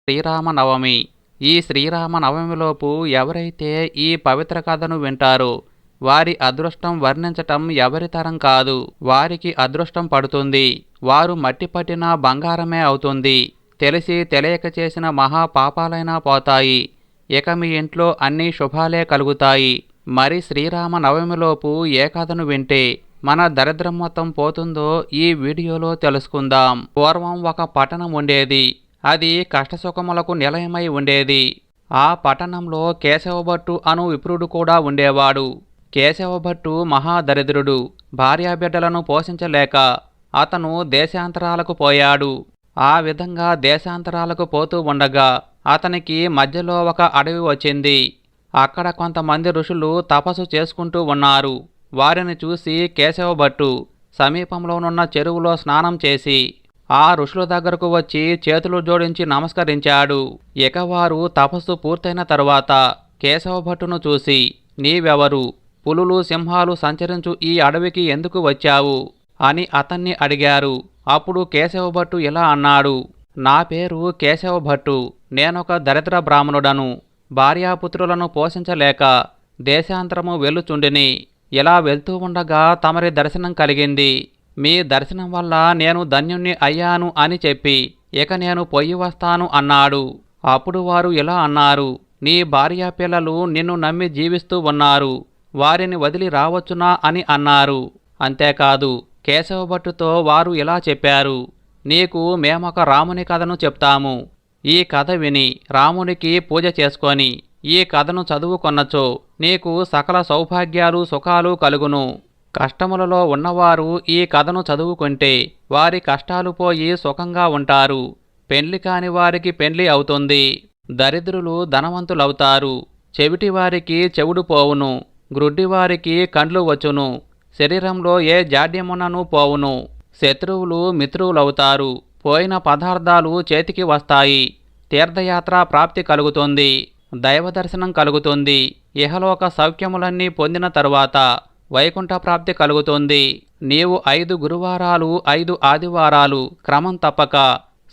శ్రీరామనవమి. ఈ శ్రీరామనవమిలోపు ఎవరైతే ఈ పవిత్ర కథను వింటారో వారి అదృష్టం వర్ణించటం ఎవరితరం కాదు. వారికి అదృష్టం పడుతుంది. వారు మట్టి పట్టిన బంగారమే అవుతుంది. తెలిసి తెలియక చేసిన మహాపాపాలైనా పోతాయి. ఇక మీ ఇంట్లో అన్ని శుభాలే కలుగుతాయి. మరి శ్రీరామనవమిలోపు ఏ కథను వింటే మన దరిద్రం మొత్తం పోతుందో ఈ వీడియోలో తెలుసుకుందాం. పూర్వం ఒక పట్టణం ఉండేది. అది కష్టసుఖములకు నిలయమై ఉండేది. ఆ పట్టణంలో కేశవభట్టు అను విప్రుడు కూడా ఉండేవాడు. కేశవభట్టు మహాదరిద్రుడు. భార్యాబిడ్డలను పోషించలేక అతను దేశాంతరాలకు పోయాడు. ఆ విధంగా దేశాంతరాలకు పోతూ ఉండగా అతనికి మధ్యలో ఒక అడవి వచ్చింది. అక్కడ కొంతమంది ఋషులు తపస్సు చేసుకుంటూ ఉన్నారు. వారిని చూసి కేశవభట్టు సమీపంలోనున్న చెరువులో స్నానం చేసి ఆ ఋషుల దగ్గరకు వచ్చి చేతులు జోడించి నమస్కరించాడు. ఇక వారు తపస్సు పూర్తయిన తరువాత కేశవభట్టును చూసి, నీవెవరు? పులులు సింహాలు సంచరించు ఈ అడవికి ఎందుకు వచ్చావు అని అతన్ని అడిగారు. అప్పుడు కేశవభట్టు ఇలా అన్నాడు, నా పేరు కేశవభట్టు. నేనొక దరిద్ర బ్రాహ్మణుడను. భార్యాపుత్రులను పోషించలేక దేశాంతరము వెళ్ళుచుండిని. ఇలా వెళ్తూ ఉండగా తమరి దర్శనం కలిగింది. మీ దర్శనం వల్ల నేను ధన్యుణ్ణి అయ్యాను అని చెప్పి ఇక నేను పొయ్యి వస్తాను అన్నాడు. అప్పుడు వారు ఇలా అన్నారు, నీ భార్యా పిల్లలు నిన్ను నమ్మి జీవిస్తూ ఉన్నారు. వారిని వదిలి రావచ్చునా అని అన్నారు. అంతేకాదు కేశవభట్టుతో వారు ఇలా చెప్పారు, నీకు మేమొక రాముని కథను చెప్తాము. ఈ కథ విని రామునికి పూజ చేసుకొని ఈ కథను చదువుకొన్నచో నీకు సకల సౌభాగ్యాలు సుఖాలు కలుగును. కష్టములలో ఉన్నవారు ఈ కథను చదువుకుంటే వారి కష్టాలు పోయి సుఖంగా ఉంటారు. పెండ్లి కాని వారికి పెండ్లి అవుతుంది. దరిద్రులు ధనవంతులవుతారు. చెవిటివారికి చెవుడు పోవును. గ్రుడ్డివారికి కండ్లు వచ్చును. శరీరంలో ఏ జాడ్యమునను పోవును. శత్రువులు మిత్రువులవుతారు. పోయిన పదార్థాలు చేతికి వస్తాయి. తీర్థయాత్ర ప్రాప్తి కలుగుతుంది. దైవదర్శనం కలుగుతుంది. ఇహలోక సౌఖ్యములన్నీ పొందిన తరువాత వైకుంఠ ప్రాప్తి కలుగుతుంది. నీవు 5 గురువారాలు 5 ఆదివారాలు క్రమం తప్పక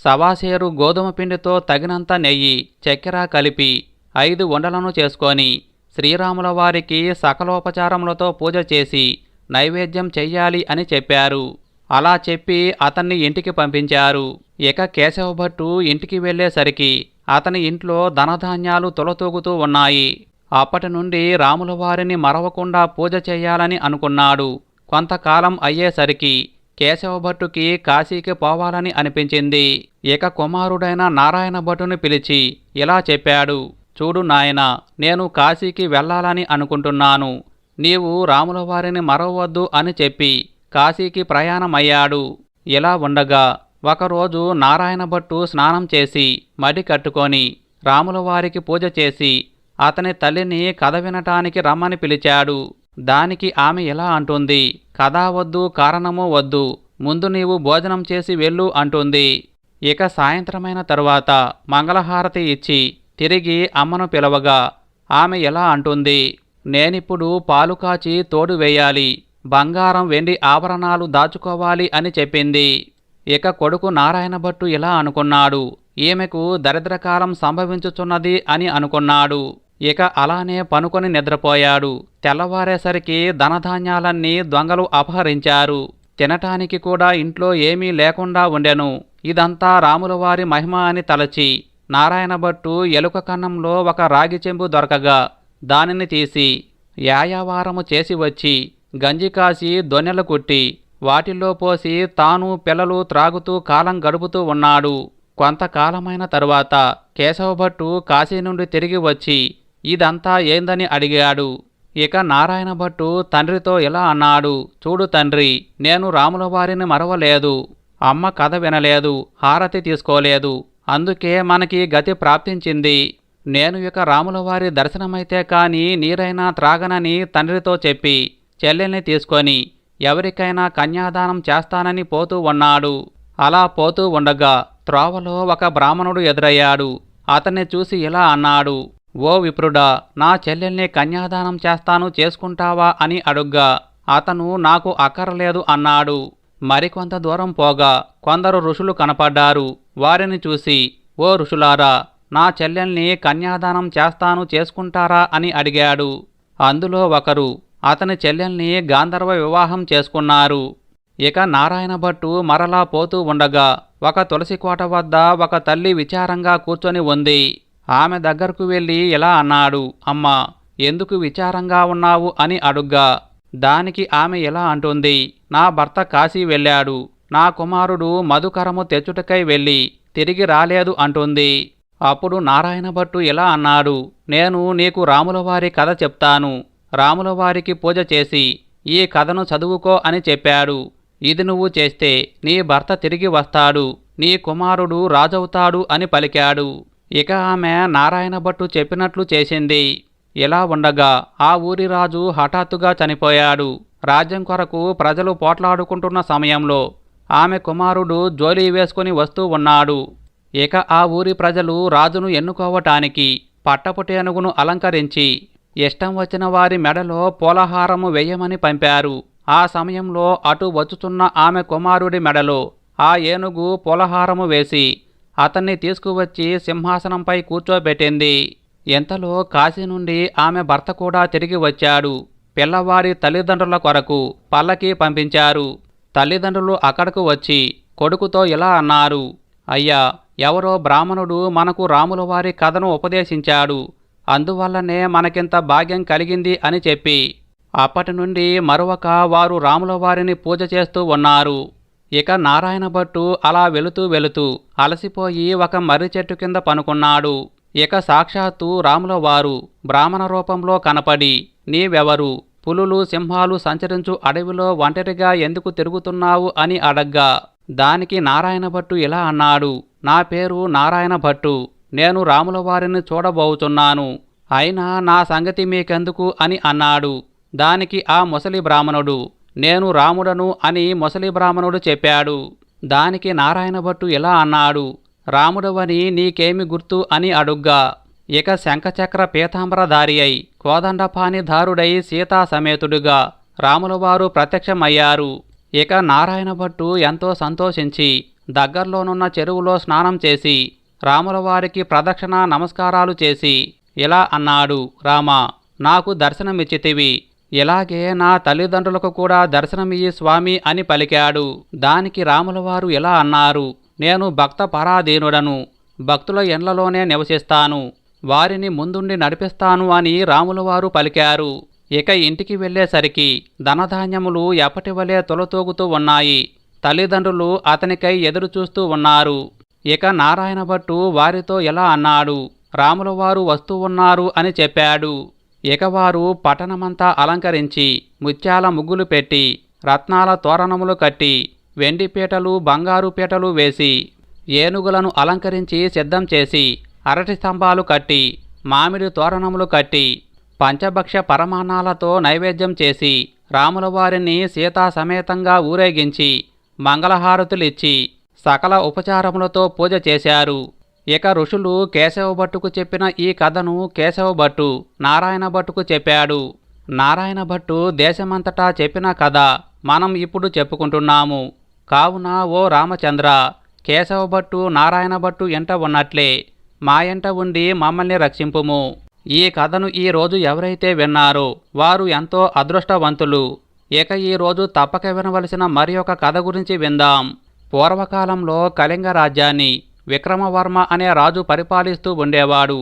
సవాసేరు గోధుమ పిండితో తగినంత నెయ్యి చక్కెర కలిపి 5 ఉండలను చేసుకొని శ్రీరాముల వారికి సకలోపచారములతో పూజ చేసి నైవేద్యం చెయ్యాలి అని చెప్పారు. అలా చెప్పి అతన్ని ఇంటికి పంపించారు. ఇక కేశవభట్టు ఇంటికి వెళ్ళేసరికి అతని ఇంట్లో ధనధాన్యాలు తులతూగుతూ ఉన్నాయి. అప్పటి నుండి రాముల వారిని మరవకుండా పూజ చేయాలని అనుకున్నాడు. కొంతకాలం అయ్యేసరికి కేశవభట్టుకి కాశీకి పోవాలని అనిపించింది. ఇక కుమారుడైన నారాయణ భట్టుని పిలిచి ఇలా చెప్పాడు, చూడు నాయనా, నేను కాశీకి వెళ్ళాలని అనుకుంటున్నాను. నీవు రాముల వారిని మరవవద్దు అని చెప్పి కాశీకి ప్రయాణమయ్యాడు. ఇలా ఉండగా ఒకరోజు నారాయణ భట్టు స్నానం చేసి మడి కట్టుకొని రాముల వారికి పూజ చేసి అతని తల్లిని కథ వినటానికి రమ్మని పిలిచాడు. దానికి ఆమె ఇలా అంటుంది, కథ వద్దు, కారణము వద్దు, ముందు నీవు భోజనం చేసి వెళ్ళు అంటుంది. ఇక సాయంత్రమైన తరువాత మంగళహారతి ఇచ్చి తిరిగి అమ్మను పిలవగా ఆమె ఎలా అంటుంది, నేనిప్పుడు పాలు కాచి తోడు వేయాలి, బంగారం వెండి ఆభరణాలు దాచుకోవాలి అని చెప్పింది. ఇక కొడుకు నారాయణ భట్టు ఇలా అనుకున్నాడు, ఈమెకు దరిద్రకాలం సంభవించుచున్నది అని అనుకున్నాడు. ఇక అలానే పనుకొని నిద్రపోయాడు. తెల్లవారేసరికి ధనధాన్యాలన్నీ దొంగలు అపహరించారు. తినటానికి కూడా ఇంట్లో ఏమీ లేకుండా ఉండెను. ఇదంతా రాముల వారి మహిమ అని తలచి నారాయణ భట్టు ఎలుక కన్నంలో ఒక రాగి చెంబు దొరకగా దానిని తీసి యాయావారము చేసి వచ్చి గంజి కాసి దొన్నెలు కుట్టి వాటిల్లో పోసి తాను పిల్లలు త్రాగుతూ కాలం గడుపుతూ ఉన్నాడు. కొంతకాలమైన తరువాత కేశవభట్టు కాశీ నుండి తిరిగి వచ్చి ఇదంతా ఏందని అడిగాడు. ఇక నారాయణ భట్టు తండ్రితో ఇలా అన్నాడు, చూడు తండ్రి, నేను రాముల వారిని మరవలేదు. అమ్మ కథ వినలేదు, హారతి తీసుకోలేదు. అందుకే మనకి గతి ప్రాప్తించింది. నేను ఇక రాముల వారి దర్శనమైతే కాని నీరైనా త్రాగనని తండ్రితో చెప్పి చెల్లెల్ని తీసుకొని ఎవరికైనా కన్యాదానం చేస్తానని పోతూ ఉన్నాడు. అలా పోతూ ఉండగా త్రోవలో ఒక బ్రాహ్మణుడు ఎదురయ్యాడు. అతన్ని చూసి ఇలా అన్నాడు, ఓ విప్రుడా, నా చెల్లెల్ని కన్యాదానం చేస్తాను, చేసుకుంటావా అని అడుగ్గా అతను నాకు అక్కరలేదు అన్నాడు. మరికొంత దూరం పోగా కొందరు ఋషులు కనపడ్డారు. వారిని చూసి ఓ ఋషులారా, నా చెల్లెల్ని కన్యాదానం చేసుకుంటారా అని అడిగాడు. అందులో ఒకరు అతని చెల్లెల్ని గాంధర్వ వివాహం చేసుకున్నారు. ఇక నారాయణ భట్టు మరలా పోతూ ఉండగా ఒక తులసికోట వద్ద ఒక తల్లి విచారంగా కూర్చొని ఉంది. ఆమె దగ్గరకు వెళ్ళి ఇలా అన్నాడు, అమ్మా, ఎందుకు విచారంగా ఉన్నావు అని అడుగ్గా దానికి ఆమె ఇలా అంటుంది, నా భర్త కాశీ వెళ్ళాడు, నా కుమారుడు మధుకరము తెచ్చుటకై వెళ్ళి తిరిగి రాలేదు అంటుంది. అప్పుడు నారాయణ భట్టు ఇలా అన్నాడు, నేను నీకు రాములవారి కథ చెప్తాను, రాములవారికి పూజ చేసి ఈ కథను చదువుకో అని చెప్పాడు. ఇది నువ్వు చేస్తే నీ భర్త తిరిగి వస్తాడు, నీ కుమారుడు రాజవుతాడు అని పలికాడు. ఇక ఆమె నారాయణ భట్టు చెప్పినట్లు చేసింది. ఇలా ఉండగా ఆ ఊరి రాజు హఠాత్తుగా చనిపోయాడు. రాజ్యం కొరకు ప్రజలు పోట్లాడుకుంటున్న సమయంలో ఆమె కుమారుడు జోలీ వేసుకుని వస్తూ ఉన్నాడు. ఇక ఆ ఊరి ప్రజలు రాజును ఎన్నుకోవటానికి పట్టపుటేనుగును అలంకరించి ఇష్టం వచ్చిన వారి మెడలో పూలహారము వెయ్యమని పంపారు. ఆ సమయంలో అటు వచ్చుతున్న ఆమె కుమారుడి మెడలో ఆ ఏనుగు పూలహారము వేసి అతన్ని తీసుకువచ్చి సింహాసనంపై కూర్చోబెట్టింది. ఎంతలో కాశీ నుండి ఆమె భర్త కూడా తిరిగి వచ్చాడు. పిల్లవారి తల్లిదండ్రుల కొరకు పల్లకి పంపించారు. తల్లిదండ్రులు అక్కడకు వచ్చి కొడుకుతో ఇలా అన్నారు, అయ్యా, ఎవరో బ్రాహ్మణుడు మనకు రాములవారి కథను ఉపదేశించాడు, అందువల్లనే మనకింత భాగ్యం కలిగింది అని చెప్పి అప్పటి నుండి మరొక వారు రాములవారిని పూజ చేస్తూ ఉన్నారు. ఇక నారాయణ భట్టు అలా వెళుతూ అలసిపోయి ఒక మర్రి చెట్టు కింద పనుకున్నాడు. ఇక సాక్షాత్తు రాములవారు బ్రాహ్మణ రూపంలో కనపడి, నీవెవరు, పులులు సింహాలు సంచరించు అడవిలో ఒంటరిగా ఎందుకు తిరుగుతున్నావు అని అడగ్గా దానికి నారాయణ భట్టు ఇలా అన్నాడు, నా పేరు నారాయణ భట్టు, నేను రాములవారిని చూడబోతున్నాను, అయినా నా సంగతి మీకెందుకు అని అన్నాడు. దానికి ఆ ముసలి బ్రాహ్మణుడు, నేను రాముడను అని ముసలి బ్రాహ్మణుడు చెప్పాడు. దానికి నారాయణ భట్టు ఇలా అన్నాడు, రాముడవని నీకేమి గుర్తు అని అడుగ్గా ఇక శంఖచక్ర పీతాంబరధారి అయి కోదండపాణిధారుడై సీతా సమేతుడుగా రాములవారు ప్రత్యక్షమయ్యారు. ఇక నారాయణ భట్టు ఎంతో సంతోషించి దగ్గర్లోనున్న చెరువులో స్నానం చేసి రాములవారికి ప్రదక్షిణ నమస్కారాలు చేసి ఇలా అన్నాడు, రామా, నాకు దర్శనమిచ్చితివి, ఇలాగే నా తల్లిదండ్రులకు కూడా దర్శనమియ్యి స్వామి అని పలికాడు. దానికి రాములవారు ఇలా అన్నారు, నేను భక్త పరాధీనుడను, భక్తుల ఎండ్లలోనే నివసిస్తాను, వారిని ముందుండి నడిపిస్తాను అని రాములవారు పలికారు. ఇక ఇంటికి వెళ్ళేసరికి ధనధాన్యములు ఎప్పటివలే తొలతూగుతూ ఉన్నాయి. తల్లిదండ్రులు అతనికై ఎదురుచూస్తూ ఉన్నారు. ఇక నారాయణ భట్టు వారితో ఇలా అన్నాడు, రాములవారు వస్తూ ఉన్నారు అని చెప్పాడు. ఇక వారు పట్టణమంతా అలంకరించి ముత్యాల ముగ్గులు పెట్టి రత్నాల తోరణములు కట్టి వెండి పీటలు బంగారు పీటలు వేసి ఏనుగులను అలంకరించి సిద్ధం చేసి అరటి స్తంభాలు కట్టి మామిడి తోరణములు కట్టి పంచభక్ష పరమాన్నాలతో నైవేద్యం చేసి రాములవారిని సీతా సమేతంగా ఊరేగించి మంగళహారతులిచ్చి సకల ఉపచారములతో పూజ చేశారు. ఇక ఋషులు కేశవభట్టుకు చెప్పిన ఈ కథను కేశవభట్టు నారాయణ భట్టుకు చెప్పాడు. నారాయణ భట్టు దేశమంతటా చెప్పిన కథ మనం ఇప్పుడు చెప్పుకుంటున్నాము. కావున ఓ రామచంద్ర, కేశవభట్టు నారాయణ భట్టు ఎంట ఉన్నట్లే మా ఎంట ఉండి మమ్మల్ని రక్షింపుము. ఈ కథను ఈరోజు ఎవరైతే విన్నారో వారు ఎంతో అదృష్టవంతులు. ఇక ఈరోజు తప్పక వినవలసిన మరి ఒక కథ గురించి విందాం. పూర్వకాలంలో కళింగ రాజ్యాన్ని విక్రమవర్మ అనే రాజు పరిపాలిస్తూ ఉండేవాడు.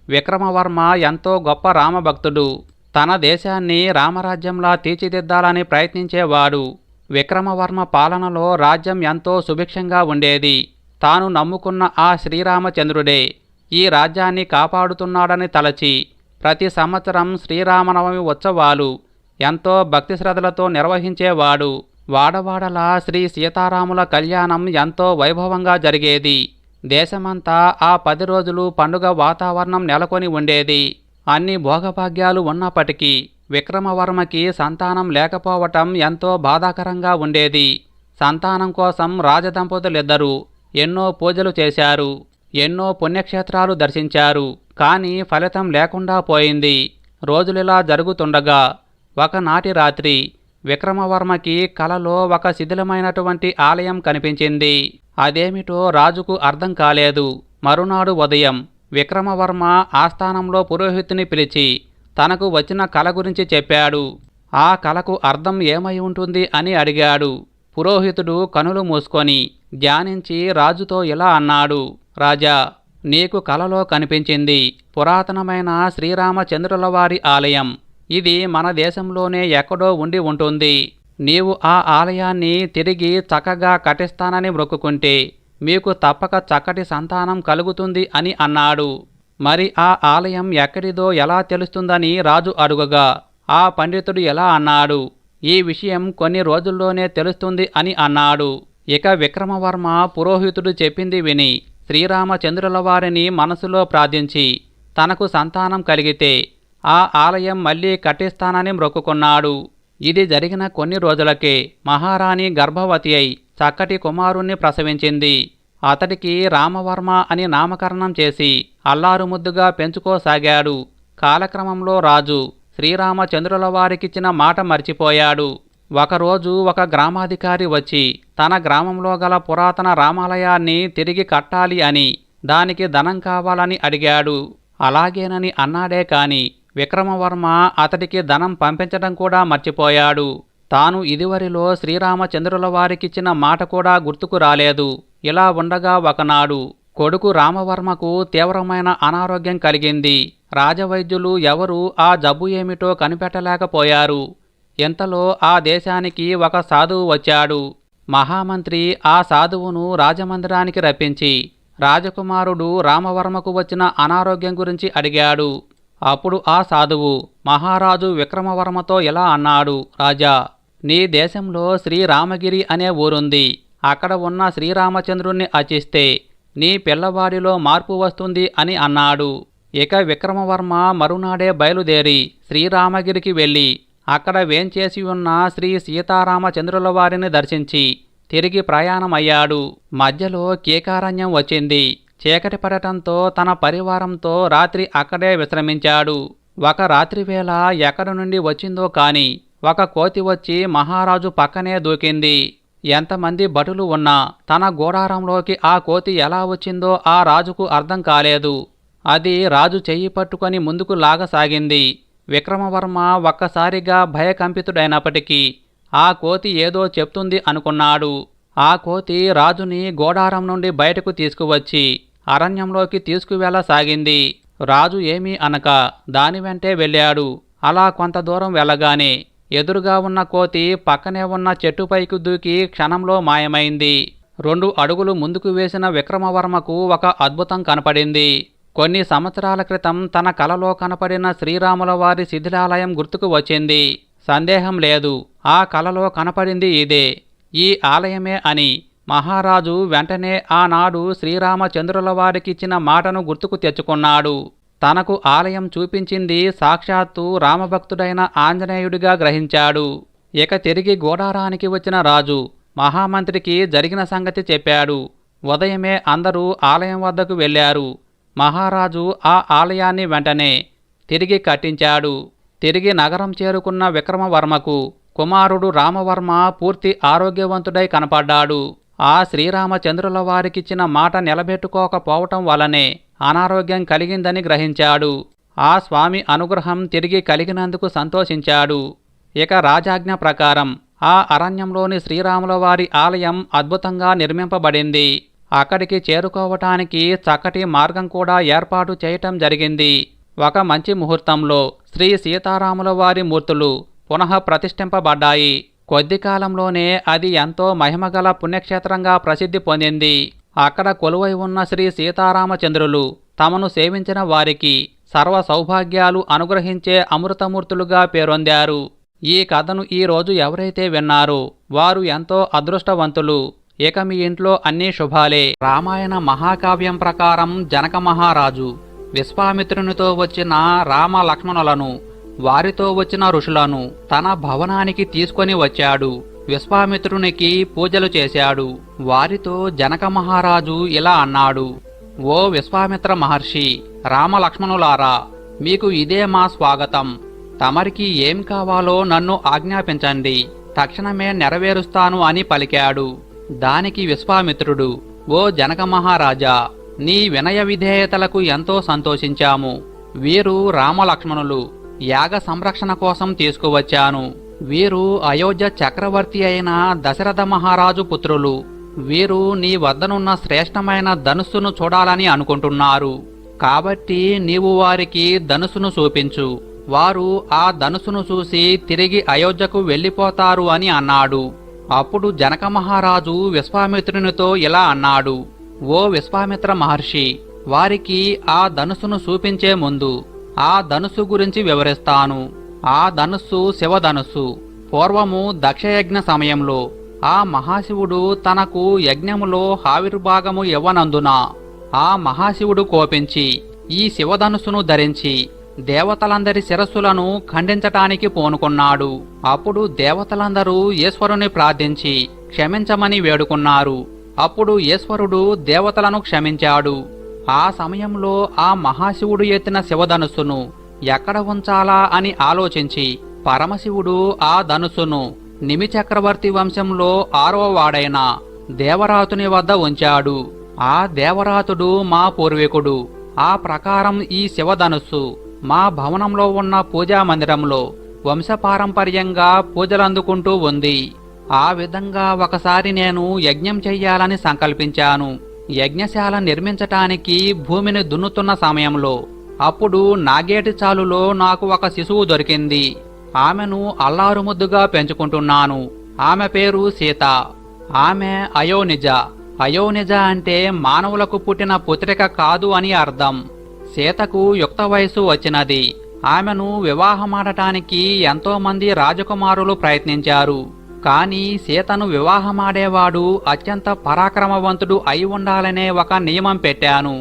విక్రమవర్మ ఎంతో గొప్ప రామభక్తుడు. తన దేశాన్ని రామరాజ్యంలా తీర్చిదిద్దాలని ప్రయత్నించేవాడు. విక్రమవర్మ పాలనలో రాజ్యం ఎంతో సుభిక్షంగా ఉండేది. తాను నమ్ముకున్న ఆ శ్రీరామచంద్రుడే ఈ రాజ్యాన్ని కాపాడుతున్నాడని తలచి ప్రతి సంవత్సరం శ్రీరామనవమి ఉత్సవాలు ఎంతో భక్తి శ్రద్ధలతో నిర్వహించేవాడు. వాడవాడలా శ్రీ సీతారాముల కళ్యాణం ఎంతో వైభవంగా జరిగేది. దేశమంతా ఆ 10 రోజులు పండుగ వాతావరణం నెలకొని ఉండేది. అన్ని భోగభాగ్యాలు ఉన్నప్పటికీ విక్రమవర్మకి సంతానం లేకపోవటం ఎంతో బాధాకరంగా ఉండేది. సంతానం కోసం రాజదంపతులిద్దరూ ఎన్నో పూజలు చేశారు, ఎన్నో పుణ్యక్షేత్రాలు దర్శించారు. కానీ ఫలితం లేకుండా పోయింది. రోజులిలా జరుగుతుండగా ఒకనాటి రాత్రి విక్రమవర్మకి కలలో ఒక శిథిలమైనటువంటి ఆలయం కనిపించింది. అదేమిటో రాజుకు అర్థం కాలేదు. మరునాడు ఉదయం విక్రమవర్మ ఆస్థానంలో పురోహితుని పిలిచి తనకు వచ్చిన కల గురించి చెప్పాడు. ఆ కలకు అర్థం ఏమై ఉంటుంది అని అడిగాడు. పురోహితుడు కనులు మూసుకొని ధ్యానించి రాజుతో ఇలా అన్నాడు. రాజా, నీకు కలలో కనిపించింది పురాతనమైన శ్రీరామచంద్రుల వారి ఆలయం. ఇది మన దేశంలోనే ఎక్కడో ఉండి ఉంటుంది. నీవు ఆ ఆలయాన్ని తిరిగి చక్కగా కట్టిస్తానని మొక్కుకుంటే మీకు తప్పక చక్కటి సంతానం కలుగుతుంది అని అన్నాడు. మరి ఆ ఆలయం ఎక్కడిదో ఎలా తెలుస్తుందని రాజు అడుగగా ఆ పండితుడు ఎలా అన్నాడు, ఈ విషయం కొన్ని రోజుల్లోనే తెలుస్తుంది అని అన్నాడు. ఇక విక్రమవర్మ పురోహితుడు చెప్పింది విని శ్రీరామచంద్రుల వారిని మనసులో ప్రార్థించి తనకు సంతానం కలిగితే ఆ ఆలయం మళ్ళీ కట్టిస్తానని మొక్కుకున్నాడు. ఇది జరిగిన కొన్ని రోజులకే మహారాణి గర్భవతి అయి చక్కటి కుమారుణ్ణి ప్రసవించింది. అతడికి రామవర్మ అని నామకరణం చేసి అల్లారుముద్దుగా పెంచుకోసాగాడు. కాలక్రమంలో రాజు శ్రీరామచంద్రుల వారికిచ్చిన మాట మర్చిపోయాడు. ఒకరోజు ఒక గ్రామాధికారి వచ్చి తన గ్రామంలో గల పురాతన రామాలయాన్ని తిరిగి కట్టాలి అని, దానికి ధనం కావాలని అడిగాడు. అలాగేనని అన్నాడే కాని విక్రమవర్మ అతడికి ధనం పంపించడం కూడా మర్చిపోయాడు. తాను ఇదివరిలో శ్రీరామచంద్రుల వారికిచ్చిన మాట కూడా గుర్తుకు రాలేదు. ఇలా ఉండగా ఒకనాడు కొడుకు రామవర్మకు తీవ్రమైన అనారోగ్యం కలిగింది. రాజవైద్యులు ఎవరూ ఆ జబ్బు ఏమిటో కనిపెట్టలేకపోయారు. ఇంతలో ఆ దేశానికి ఒక సాధువు వచ్చాడు. మహామంత్రి ఆ సాధువును రాజమందిరానికి రప్పించి రాజకుమారుడు రామవర్మకు వచ్చిన అనారోగ్యం గురించి అడిగాడు. అప్పుడు ఆ సాధువు మహారాజు విక్రమవర్మతో ఇలా అన్నాడు. రాజా, నీ దేశంలో శ్రీరామగిరి అనే ఊరుంది. అక్కడ ఉన్న శ్రీరామచంద్రుణ్ణి అర్చిస్తే నీ పిల్లవాడిలో మార్పు వస్తుంది అని అన్నాడు. ఇక విక్రమవర్మ మరునాడే బయలుదేరి శ్రీరామగిరికి వెళ్ళి అక్కడ వేంచేసి ఉన్న శ్రీ సీతారామచంద్రుల వారిని దర్శించి తిరిగి ప్రయాణమయ్యాడు. మధ్యలో కీకారణ్యం వచ్చింది. చీకటి పడటంతో తన పరివారంతో రాత్రి అక్కడే విశ్రమించాడు. ఒక రాత్రివేళ ఎక్కడి నుండి వచ్చిందో కాని ఒక కోతి వచ్చి మహారాజు పక్కనే దూకింది. ఎంతమంది భటులు ఉన్నా తన గూడారంలోకి ఆ కోతి ఎలా వచ్చిందో ఆ రాజుకు అర్థం కాలేదు. అది రాజు చెయ్యి పట్టుకొని ముందుకు లాగసాగింది. విక్రమవర్మ ఒక్కసారిగా భయకంపితుడైనప్పటికీ ఆ కోతి ఏదో చెప్తుంది అనుకున్నాడు. ఆ కోతి రాజుని గోడారం నుండి బయటకు తీసుకువచ్చి అరణ్యంలోకి తీసుకువెళ్ళసాగింది. రాజు ఏమీ అనక దాని వెంటే వెళ్ళాడు. అలా కొంత దూరం వెళ్ళగానే ఎదురుగా ఉన్న కోతి పక్కనే ఉన్న చెట్టుపైకి దూకి క్షణంలో మాయమైంది. 2 అడుగులు ముందుకు వేసిన విక్రమవర్మకు ఒక అద్భుతం కనపడింది. కొన్ని సంవత్సరాల క్రితం తన కలలో కనపడిన శ్రీరాముల వారి శిథిలాలయం గుర్తుకు వచ్చింది. సందేహం లేదు, ఆ కలలో కనపడింది ఇదే, ఈ ఆలయమే అని మహారాజు వెంటనే ఆనాడు శ్రీరామచంద్రుల వారికిచ్చిన మాటను గుర్తుకు తెచ్చుకున్నాడు. తనకు ఆలయం చూపించింది సాక్షాత్తు రామభక్తుడైన ఆంజనేయుడిగా గ్రహించాడు. ఇక తిరిగి గోడారానికి వచ్చిన రాజు మహామంత్రికి జరిగిన సంగతి చెప్పాడు. ఉదయమే అందరూ ఆలయం వద్దకు వెళ్ళారు. మహారాజు ఆ ఆలయాన్ని వెంటనే తిరిగి కట్టించాడు. తిరిగి నగరం చేరుకున్న విక్రమవర్మకు కుమారుడు రామవర్మ పూర్తి ఆరోగ్యవంతుడై కనపడ్డాడు. ఆ శ్రీరామచంద్రుల వారికిచ్చిన మాట నిలబెట్టుకోకపోవటం వలనే అనారోగ్యం కలిగిందని గ్రహించాడు. ఆ స్వామి అనుగ్రహం తిరిగి కలిగినందుకు సంతోషించాడు. ఇక రాజాజ్ఞ ప్రకారం ఆ అరణ్యంలోని శ్రీరాముల వారి ఆలయం అద్భుతంగా నిర్మింపబడింది. అక్కడికి చేరుకోవటానికి చక్కటి మార్గం కూడా ఏర్పాటు చేయటం జరిగింది. ఒక మంచి ముహూర్తంలో శ్రీ సీతారాముల వారి మూర్తులు పునః ప్రతిష్ఠింపబడ్డాయి. కొద్ది కాలంలోనే అది ఎంతో మహిమగల పుణ్యక్షేత్రంగా ప్రసిద్ధి పొందింది. అక్కడ కొలువై ఉన్న శ్రీ సీతారామచంద్రులు తమను సేవించిన వారికి సర్వ సౌభాగ్యాలు అనుగ్రహించే అమృతమూర్తులుగా పేరొందారు. ఈ కథను ఈరోజు ఎవరైతే విన్నారో వారు ఎంతో అదృష్టవంతులు. ఇక మీ ఇంట్లో అన్నీ శుభాలే. రామాయణ మహాకావ్యం ప్రకారం జనక మహారాజు విశ్వామిత్రునితో వచ్చిన రామ లక్ష్మణులను, వారితో వచ్చిన ఋషులను తన భవనానికి తీసుకొని వచ్చాడు. విశ్వామిత్రునికి పూజలు చేశాడు. వారితో జనక మహారాజు ఇలా అన్నాడు. ఓ విశ్వామిత్ర మహర్షి, రామలక్ష్మణులారా, మీకు ఇదే మా స్వాగతం. తమరికి ఏం కావాలో నన్ను ఆజ్ఞాపించండి, తక్షణమే నెరవేరుస్తాను అని పలికాడు. దానికి విశ్వామిత్రుడు, ఓ జనక మహారాజా, నీ వినయ విధేయతలకు ఎంతో సంతోషించాము. వీరు రామలక్ష్మణులు, యాగ సంరక్షణ కోసం తీసుకువచ్చాను. వీరు అయోధ్య చక్రవర్తి అయిన దశరథ మహారాజు పుత్రులు. వీరు నీ వద్దనున్న శ్రేష్టమైన ధనుస్సును చూడాలని అనుకుంటున్నారు. కాబట్టి నీవు వారికి ధనుస్సును చూపించు. వారు ఆ ధనుస్సును చూసి తిరిగి అయోధ్యకు వెళ్ళిపోతారు అని అన్నాడు. అప్పుడు జనక మహారాజు విశ్వామిత్రునితో ఇలా అన్నాడు, ఓ విశ్వామిత్ర మహర్షి, వారికి ఆ ధనుస్సును చూపించే ముందు ఆ ధనుస్సు గురించి వివరిస్తాను. ఆ ధనుస్సు శివధనుస్సు. పూర్వము దక్షయజ్ఞ సమయంలో ఆ మహాశివుడు తనకు యజ్ఞములో ఆవిర్భాగము ఇవ్వనందున ఆ మహాశివుడు కోపించి ఈ శివధనుస్సును ధరించి దేవతలందరి శిరస్సులను ఖండించటానికి పూనుకున్నాడు. అప్పుడు దేవతలందరూ ఈశ్వరుని ప్రార్థించి క్షమించమని వేడుకున్నారు. అప్పుడు ఈశ్వరుడు దేవతలను క్షమించాడు. ఆ సమయంలో ఆ మహాశివుడు ఎత్తిన శివధనుస్సును ఎక్కడ ఉంచాలా అని ఆలోచించి పరమశివుడు ఆ ధనుస్సును నిమిచక్రవర్తి వంశంలో 6వ వాడైన దేవరాతుని వద్ద ఉంచాడు. ఆ దేవరాతుడు మా పూర్వీకుడు. ఆ ప్రకారం ఈ శివధనుస్సు మా భవనంలో ఉన్న పూజా మందిరంలో వంశపారంపర్యంగా పూజలందుకుంటూ ఉంది. ఆ విధంగా ఒకసారి నేను యజ్ఞం చెయ్యాలని సంకల్పించాను. యజ్ఞశాల నిర్మించటానికి భూమిని దున్నుతున్న సమయంలో అప్పుడు నాగేటి చాలులో నాకు ఒక శిశువు దొరికింది. ఆమెను అల్లారుముద్దుగా పెంచుకుంటున్నాను. ఆమె పేరు సీత. ఆమె అయోనిజ. అయోనిజ అంటే మానవులకు పుట్టిన పుత్రిక కాదు అని అర్థం. సీతకు యుక్త వయసు వచ్చినది. ఆమెను వివాహమాడటానికి ఎంతోమంది రాజకుమారులు ప్రయత్నించారు. కాని సీతను వివాహమాడేవాడు అత్యంత పరాక్రమవంతుడు అయి ఉండాలనే ఒక నియమం పెట్టాను.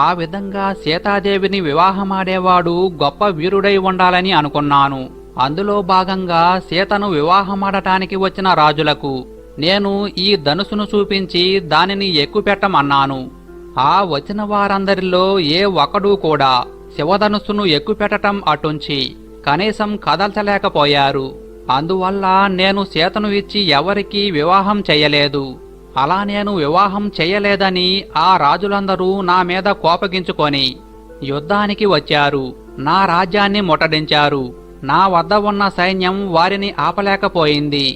ఆ విధంగా సీతాదేవిని వివాహమాడేవాడు గొప్ప వీరుడై ఉండాలని అనుకున్నాను. అందులో భాగంగా సీతను వివాహమాడటానికి వచ్చిన రాజులకు నేను ఈ ధనుసును చూపించి దానిని ఎక్కుపెట్టమన్నాను. ఆ వచ్చిన వారందరిలో ఏ ఒక్కడూ కూడా శివధనుస్సును ఎక్కుపెట్టటం అటుంచి కనీసం కదల్చలేకపోయారు. అందువల్ల నేను సీతను ఇచ్చి ఎవరికీ వివాహం చెయ్యలేదు. అలా నేను వివాహం చెయ్యలేదని ఆ రాజులందరూ నా మీద కోపగించుకొని యుద్ధానికి వచ్చారు. నా రాజ్యాన్ని ముట్టడించారు. నా వద్ద ఉన్న సైన్యం వారిని ఆపలేకపోయింది.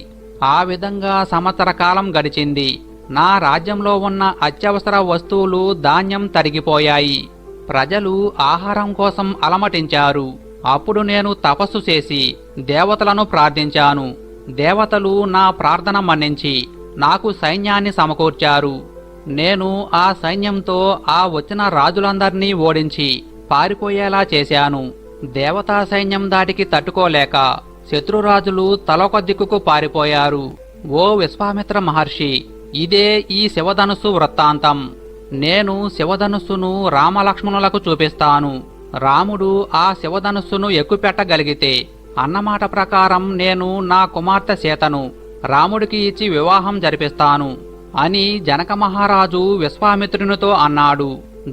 ఆ విధంగా సంవత్సర కాలం గడిచింది. నా రాజ్యంలో ఉన్న అత్యవసర వస్తువులు ధాన్యం తరిగిపోయాయి. ప్రజలు ఆహారం కోసం అలమటించారు. అప్పుడు నేను తపస్సు చేసి దేవతలను ప్రార్థించాను. దేవతలు నా ప్రార్థన మన్నించి నాకు సైన్యాన్ని సమకూర్చారు. నేను ఆ సైన్యంతో ఆ వచ్చిన రాజులందర్నీ ఓడించి పారిపోయేలా చేశాను. దేవతా సైన్యం దాటికి తట్టుకోలేక శత్రురాజులు తలొక దిక్కుకు పారిపోయారు. ఓ విశ్వామిత్ర మహర్షి, ఇదే ఈ శివధనుస్సు వృత్తాంతం. నేను శివధనుస్సును రామలక్ష్మణులకు చూపిస్తాను. రాముడు ఆ శివధనుస్సును ఎక్కుపెట్టగలిగితే అన్నమాట ప్రకారం నేను నా కుమార్తె సీతను రాముడికి ఇచ్చి వివాహం జరిపిస్తాను అని జనక మహారాజు విశ్వామిత్రునితో అన్నాడు.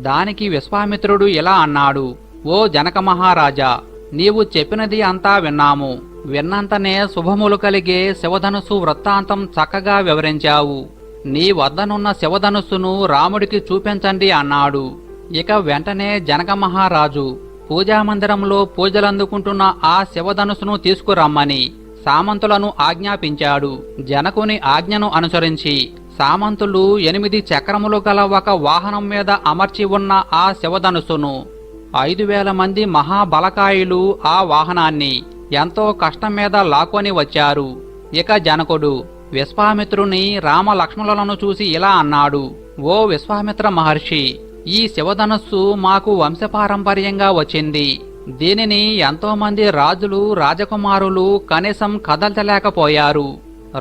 దానికి విశ్వామిత్రుడు ఇలా అన్నాడు, ఓ జనక మహారాజా, నీవు చెప్పినది అంతా విన్నాము. విన్నంతనే శుభములు కలిగే శివధనుస్సు వృత్తాంతం చక్కగా వివరించావు. నీ వద్దనున్న శివధనుస్సును రాముడికి చూపించండి అన్నాడు. ఇక వెంటనే జనక మహారాజు పూజామందిరంలో పూజలందుకుంటున్న ఆ శివధనుస్సును తీసుకురమ్మని సామంతులను ఆజ్ఞాపించాడు. జనకుని ఆజ్ఞను అనుసరించి సామంతులు 8 చక్రములు గల ఒక వాహనం మీద అమర్చి ఉన్న ఆ శివధనుస్సును 5,000 మంది మహాబలకాయులు ఆ వాహనాన్ని ఎంతో కష్టం మీద లాక్కొని వచ్చారు. ఇక జనకుడు విశ్వామిత్రుని రామలక్ష్మణులను చూసి ఇలా అన్నాడు, ఓ విశ్వామిత్ర మహర్షి, ఈ శివధనుస్సు మాకు వంశపారంపర్యంగా వచ్చింది. దీనిని ఎంతోమంది రాజులు రాజకుమారులు కనీసం కదల్చలేకపోయారు.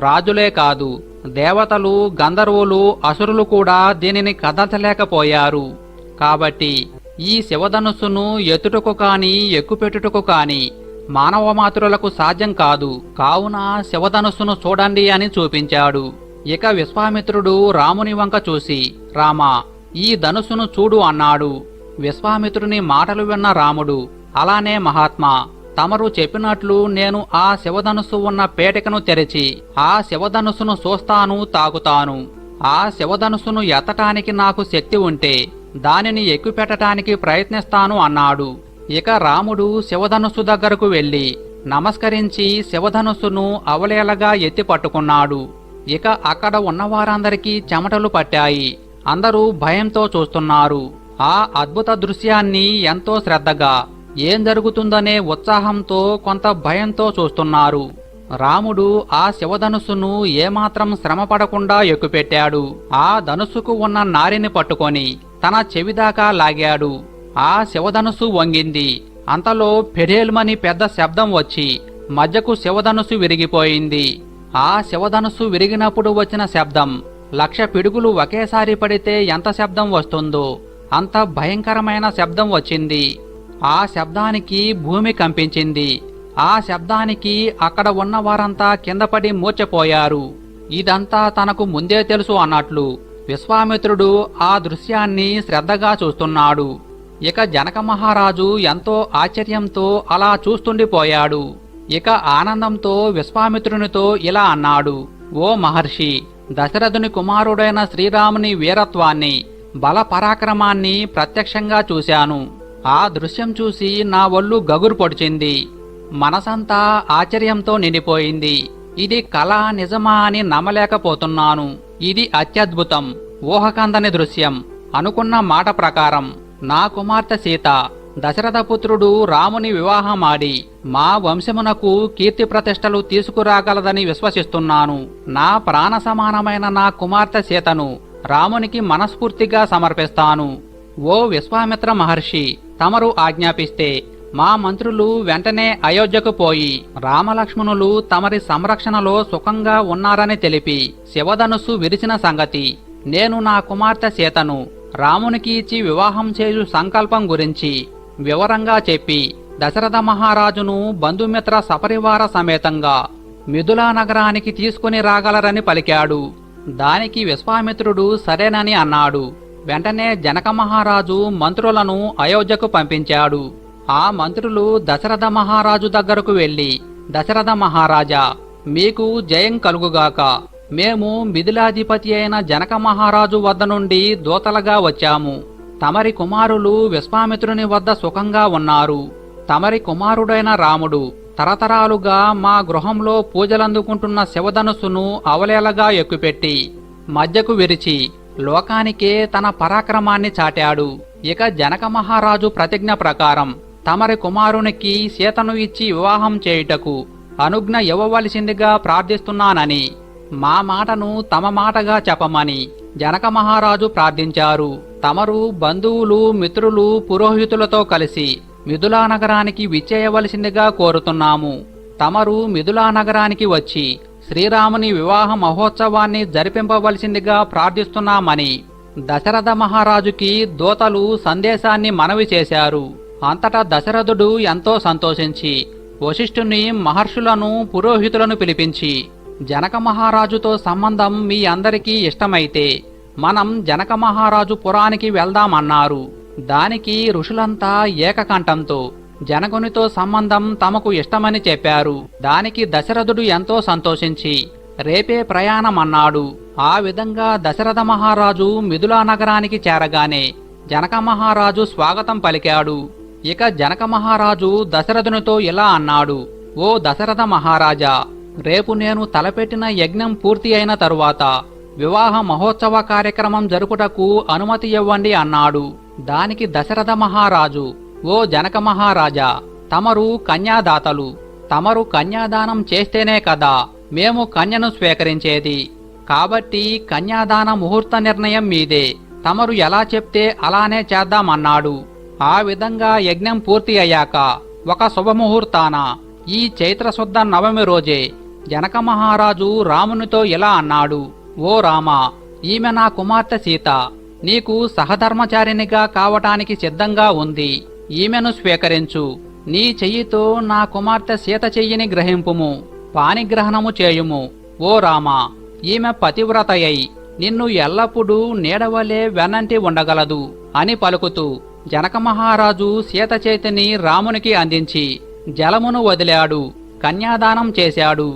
రాజులే కాదు, దేవతలు గంధర్వులు అసురులు కూడా దీనిని కదల్చలేకపోయారు. కాబట్టి ఈ శివధనుస్సును ఎత్తుటకు కాని ఎక్కుపెట్టుటకు కాని మానవ మాతృలకు సాధ్యం కాదు. కావున శివధనుస్సును చూడండి అని చూపించాడు. ఇక విశ్వామిత్రుడు రాముని వంక చూసి, రామా, ఈ ధనుస్సును చూడు అన్నాడు. విశ్వామిత్రుని మాటలు విన్న రాముడు, అలానే మహాత్మా, తమరు చెప్పినట్లు నేను ఆ శివధనుస్సు ఉన్న పేటికను తెరిచి ఆ శివధనుస్సును చూస్తాను, తాకుతాను. ఆ శివధనుస్సును ఎత్తటానికి నాకు శక్తి ఉంటే దానిని ఎక్కుపెట్టడానికి ప్రయత్నిస్తాను అన్నాడు. ఇక రాముడు శివధనుస్సు దగ్గరకు వెళ్లి నమస్కరించి శివధనుస్సును అవలేలగా ఎత్తి పట్టుకున్నాడు. ఇక అక్కడ ఉన్నవారందరికీ చెమటలు పట్టాయి. అందరూ భయంతో చూస్తున్నారు. ఆ అద్భుత దృశ్యాన్ని ఎంతో శ్రద్ధగా, ఏం జరుగుతుందనే ఉత్సాహంతో, కొంత భయంతో చూస్తున్నారు. రాముడు ఆ శివధనుస్సును ఏమాత్రం శ్రమపడకుండా ఎక్కుపెట్టాడు. ఆ ధనుస్సుకు ఉన్న నారిని పట్టుకొని తన చెవిదాకా లాగాడు. ఆ శివధనుస్సు వంగింది. అంతలో పెడేల్మని పెద్ద శబ్దం వచ్చి మధ్యకు శివధనుస్సు విరిగిపోయింది. ఆ శివధనుస్సు విరిగినప్పుడు వచ్చిన శబ్దం 1,00,000 పిడుగులు ఒకేసారి పడితే ఎంత శబ్దం వస్తుందో అంత భయంకరమైన శబ్దం వచ్చింది. ఆ శబ్దానికి భూమి కంపించింది. ఆ శబ్దానికి అక్కడ ఉన్న వారంతా కిందపడి మూర్ఛపోయారు. ఇదంతా తనకు ముందే తెలుసు అన్నట్లు విశ్వామిత్రుడు ఆ దృశ్యాన్ని శ్రద్ధగా చూస్తున్నాడు. ఇక జనక మహారాజు ఎంతో ఆశ్చర్యంతో అలా చూస్తుండిపోయాడు. ఇక ఆనందంతో విశ్వామిత్రునితో ఇలా అన్నాడు: ఓ మహర్షి, దశరథుని కుమారుడైన శ్రీరాముని వీరత్వాన్ని, బల పరాక్రమాన్ని ప్రత్యక్షంగా చూశాను. ఆ దృశ్యం చూసి నా ఒళ్ళు గగురు పొడిచింది. మనసంతా ఆశ్చర్యంతో నిండిపోయింది. ఇది కళ నిజమా అని నమ్మలేకపోతున్నాను. ఇది అత్యద్భుతం, ఊహకందని దృశ్యం. అనుకున్న మాట ప్రకారం నా కుమార్తె సీత దశరథపుత్రుడు రాముని వివాహమాడి మా వంశమునకు కీర్తి ప్రతిష్టలు తీసుకురాగలదని విశ్వసిస్తున్నాను. నా ప్రాణ సమానమైన నా కుమార్తె సీతను రామునికి మనస్ఫూర్తిగా సమర్పిస్తాను. ఓ విశ్వామిత్ర మహర్షి, తమరు ఆజ్ఞాపిస్తే మా మంత్రులు వెంటనే అయోధ్యకు పోయి రామలక్ష్మణులు తమరి సంరక్షణలో సుఖంగా ఉన్నారని తెలిపి శివధనుస్సు విరిచిన సంగతి, నేను నా కుమార్తె సీతను రామునికి ఇచ్చి వివాహం చేయు సంకల్పం గురించి వివరంగా చెప్పి దశరథ మహారాజును బంధుమిత్ర సపరివార సమేతంగా మిథులా నగరానికి తీసుకుని రాగలరని పలికాడు. దానికి విశ్వామిత్రుడు సరేనని అన్నాడు. వెంటనే జనక మహారాజు మంత్రులను అయోధ్యకు పంపించాడు. ఆ మంత్రులు దశరథ మహారాజు దగ్గరకు వెళ్లి, దశరథ మహారాజా, మీకు జయం కలుగుగాక. మేము మిథిలాధిపతి అయిన జనక మహారాజు వద్ద నుండి దూతలుగా వచ్చాము. తమరి కుమారులు విశ్వామిత్రుని వద్ద సుఖంగా ఉన్నారు. తమరి కుమారుడైన రాముడు తరతరాలుగా మా గృహంలో పూజలందుకుంటున్న శివధనుస్సును అవలేలగా ఎక్కుపెట్టి మధ్యకు విరిచి లోకానికే తన పరాక్రమాన్ని చాటాడు. ఇక జనక మహారాజు ప్రతిజ్ఞ ప్రకారం తమరి కుమారునికి సీతను ఇచ్చి వివాహం చేయుటకు అనుజ్ఞ ఇవ్వవలసిందిగా ప్రార్థిస్తున్నానని, మా మాటను తమ మాటగా చెప్పమని జనక మహారాజు ప్రార్థించారు. తమరు బంధువులు, మిత్రులు, పురోహితులతో కలిసి మిథులా నగరానికి విచ్చేయవలసిందిగా కోరుతున్నాము. తమరు మిథులా నగరానికి వచ్చి శ్రీరాముని వివాహ మహోత్సవాన్ని జరిపింపవలసిందిగా ప్రార్థిస్తున్నామని దశరథ మహారాజుకి దూతలు సందేశాన్ని మనవి చేశారు. అంతటా దశరథుడు ఎంతో సంతోషించి వశిష్ఠుని, మహర్షులను, పురోహితులను పిలిపించి, జనక మహారాజుతో సంబంధం మీ అందరికీ ఇష్టమైతే మనం జనక మహారాజు పురానికి వెళ్దామన్నారు. దానికి ఋషులంతా ఏకకంఠంతో జనకునితో సంబంధం తమకు ఇష్టమని చెప్పారు. దానికి దశరథుడు ఎంతో సంతోషించి రేపే ప్రయాణమన్నాడు. ఆ విధంగా దశరథ మహారాజు మిథులా నగరానికి చేరగానే జనక మహారాజు స్వాగతం పలికాడు. ఇక జనక మహారాజు దశరథునితో ఇలా అన్నాడు: ఓ దశరథ మహారాజా, రేపు నేను తలపెట్టిన యజ్ఞం పూర్తి అయిన తరువాత వివాహ మహోత్సవ కార్యక్రమం జరుపుటకు అనుమతి ఇవ్వండి అన్నాడు. దానికి దశరథ మహారాజు: ఓ జనక మహారాజా, తమరు కన్యాదాతలు. తమరు కన్యాదానం చేస్తేనే కదా మేము కన్యను స్వీకరించేది. కాబట్టి కన్యాదాన ముహూర్త నిర్ణయం మీదే. తమరు ఎలా చెప్తే అలానే చేద్దామన్నాడు. ఆ విధంగా యజ్ఞం పూర్తి అయ్యాక ఒక శుభముహూర్తాన ఈ చైత్రశుద్ధ నవమి రోజే జనక మహారాజు రామునితో ఇలా అన్నాడు: ఓ రామా, ఈమె నా కుమార్తె సీత. నీకు సహధర్మచారినిగా కావటానికి సిద్ధంగా ఉంది. ఈమెను స్వీకరించు. నీ చెయ్యితో నా కుమార్తె సీత చెయ్యిని గ్రహింపుము, పాణిగ్రహణము చేయుము. ఓ రామా, ఈమె పతివ్రతయై నిన్ను ఎల్లప్పుడూ నీడవలే వెనంటి ఉండగలదు అని పలుకుతూ జనక మహారాజు సీత చేతిని రామునికి అందించి జలమును వదిలాడు, కన్యాదానం చేశాడు.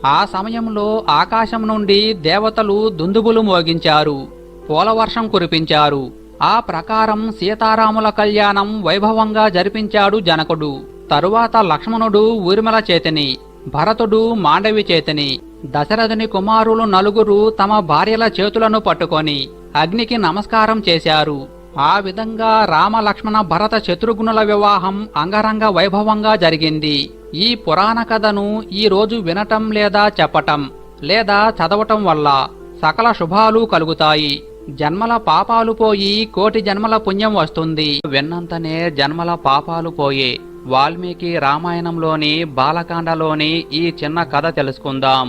ఆ సమయంలో ఆకాశం నుండి దేవతలు దుందుబులు మోగించారు, పూలవర్షం కురిపించారు. ఆ ప్రకారం సీతారాముల కళ్యాణం వైభవంగా జరిపించాడు జనకుడు. తరువాత లక్ష్మణుడు ఊర్మిళ చేతిని, భరతుడు మాండవి చేతిని, దశరథుని కుమారులు నలుగురు తమ భార్యల చేతులను పట్టుకొని అగ్నికి నమస్కారం చేశారు. ఆ విధంగా రామ లక్ష్మణ భరత శత్రుఘ్నుల వివాహం అంగరంగ వైభవంగా జరిగింది. ఈ పురాణ కథను ఈ రోజు వినటం లేదా చెప్పటం లేదా చదవటం వల్ల సకల శుభాలు కలుగుతాయి. జన్మల పాపాలు పోయి కోటి జన్మల పుణ్యం వస్తుంది. విన్నంతనే జన్మల పాపాలు పోయే వాల్మీకి రామాయణంలోని బాలకాండలోని ఈ చిన్న కథ తెలుసుకుందాం.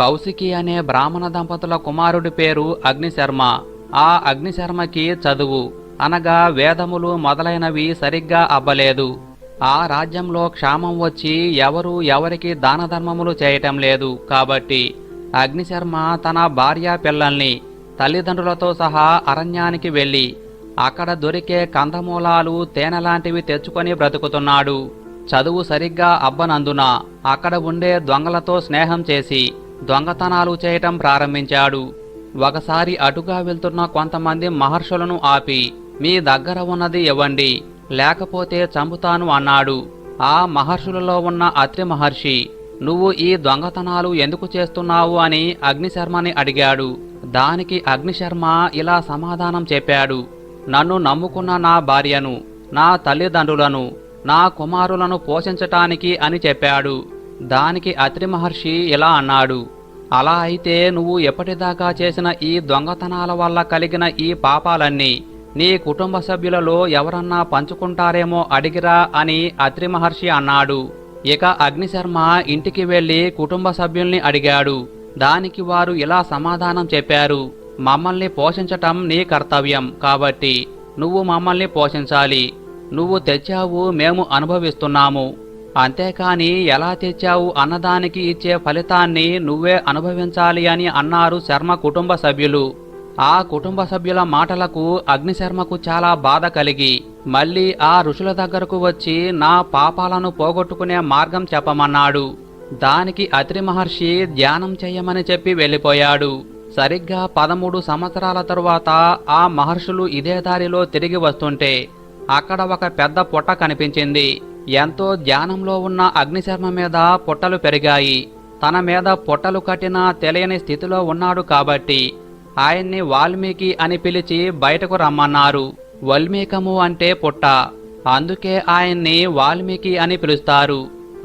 కౌశికి అనే బ్రాహ్మణ దంపతుల కుమారుడి పేరు అగ్నిశర్మ. ఆ అగ్నిశర్మకి చదువు అనగా వేదములు మొదలైనవి సరిగ్గా అబ్బలేదు. ఆ రాజ్యంలో క్షామం వచ్చి ఎవరూ ఎవరికి దాన ధర్మములు చేయటం లేదు. కాబట్టి అగ్నిశర్మ తన భార్య పిల్లల్ని తల్లిదండ్రులతో సహా అరణ్యానికి వెళ్ళి అక్కడ దొరికే కందమూలాలు తేనెలాంటివి తెచ్చుకొని బ్రతుకుతున్నాడు. చదువు సరిగ్గా అబ్బనందున అక్కడ ఉండే దొంగలతో స్నేహం చేసి దొంగతనాలు చేయటం ప్రారంభించాడు. ఒకసారి అటుగా వెళ్తున్న కొంతమంది మహర్షులను ఆపి, మీ దగ్గర ఉన్నది ఇవ్వండి, లేకపోతే చంపుతాను అన్నాడు. ఆ మహర్షులలో ఉన్న అత్రి మహర్షి, నువ్వు ఈ దొంగతనాలు ఎందుకు చేస్తున్నావు అని అగ్నిశర్మని అడిగాడు. దానికి అగ్నిశర్మ ఇలా సమాధానం చెప్పాడు, నన్ను నమ్ముకున్న నా భార్యను, నా తల్లిదండ్రులను, నా కుమారులను పోషించటానికి అని చెప్పాడు. దానికి అత్రి మహర్షి ఇలా అన్నాడు, అలా అయితే నువ్వు ఎప్పటిదాకా చేసిన ఈ దొంగతనాల వల్ల కలిగిన ఈ పాపాలన్నీ నీ కుటుంబ సభ్యులలో ఎవరన్నా పంచుకుంటారేమో అడిగిరా అని అత్రి మహర్షి అన్నాడు. ఇక అగ్నిశర్మ ఇంటికి వెళ్లి కుటుంబ సభ్యుల్ని అడిగాడు. దానికి వారు ఇలా సమాధానం చెప్పారు, మమ్మల్ని పోషించటం నీ కర్తవ్యం, కాబట్టి నువ్వు మమ్మల్ని పోషించాలి. నువ్వు తెచ్చావు, మేము అనుభవిస్తున్నాము. అంతేకాని ఎలా తెచ్చావు అన్నదానికి ఇచ్చే ఫలితాన్ని నువ్వే అనుభవించాలి అని అన్నారు శర్మ కుటుంబ సభ్యులు. ఆ కుటుంబ సభ్యుల మాటలకు అగ్నిశర్మకు చాలా బాధ కలిగి మళ్ళీ ఆ ఋషుల దగ్గరకు వచ్చి నా పాపాలను పోగొట్టుకునే మార్గం చెప్పమన్నాడు. దానికి అత్రి మహర్షి ధ్యానం చెయ్యమని చెప్పి వెళ్ళిపోయాడు. సరిగ్గా 13 సంవత్సరాల తరువాత ఆ మహర్షులు ఇదే దారిలో తిరిగి వస్తుంటే అక్కడ ఒక పెద్ద పుట్ట కనిపించింది. ఎంతో ధ్యానంలో ఉన్న అగ్నిశర్మ మీద పుట్టలు పెరిగాయి. తన మీద పుట్టలు కట్టినా తెలియని స్థితిలో ఉన్నాడు కాబట్టి ఆయన్ని వాల్మీకి అని పిలిచి బయటకు రమ్మన్నారు. వల్మీకము అంటే పుట్ట, అందుకే ఆయన్ని వాల్మీకి అని పిలుస్తారు.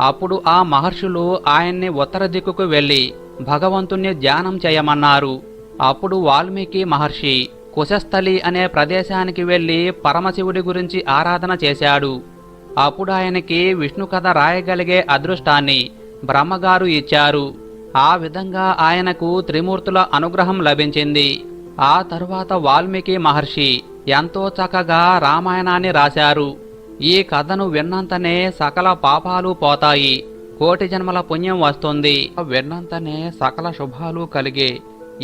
అప్పుడు ఆ మహర్షులు ఆయన్ని ఉత్తర దిక్కుకు వెళ్లి భగవంతుణ్ణి ధ్యానం చేయమన్నారు. అప్పుడు వాల్మీకి మహర్షి కుశస్థలి అనే ప్రదేశానికి వెళ్లి పరమశివుడి గురించి ఆరాధన చేశాడు. అప్పుడు ఆయనకి విష్ణు కథ రాయగలిగే అదృష్టాన్ని బ్రహ్మగారు ఇచ్చారు. ఆ విధంగా ఆయనకు త్రిమూర్తుల అనుగ్రహం లభించింది. ఆ తరువాత వాల్మీకి మహర్షి ఎంతో చక్కగా రామాయణాన్ని రాశారు. ఈ కథను విన్నంతనే సకల పాపాలు పోతాయి, కోటి జన్మల పుణ్యం వస్తుంది. విన్నంతనే సకల శుభాలు కలిగే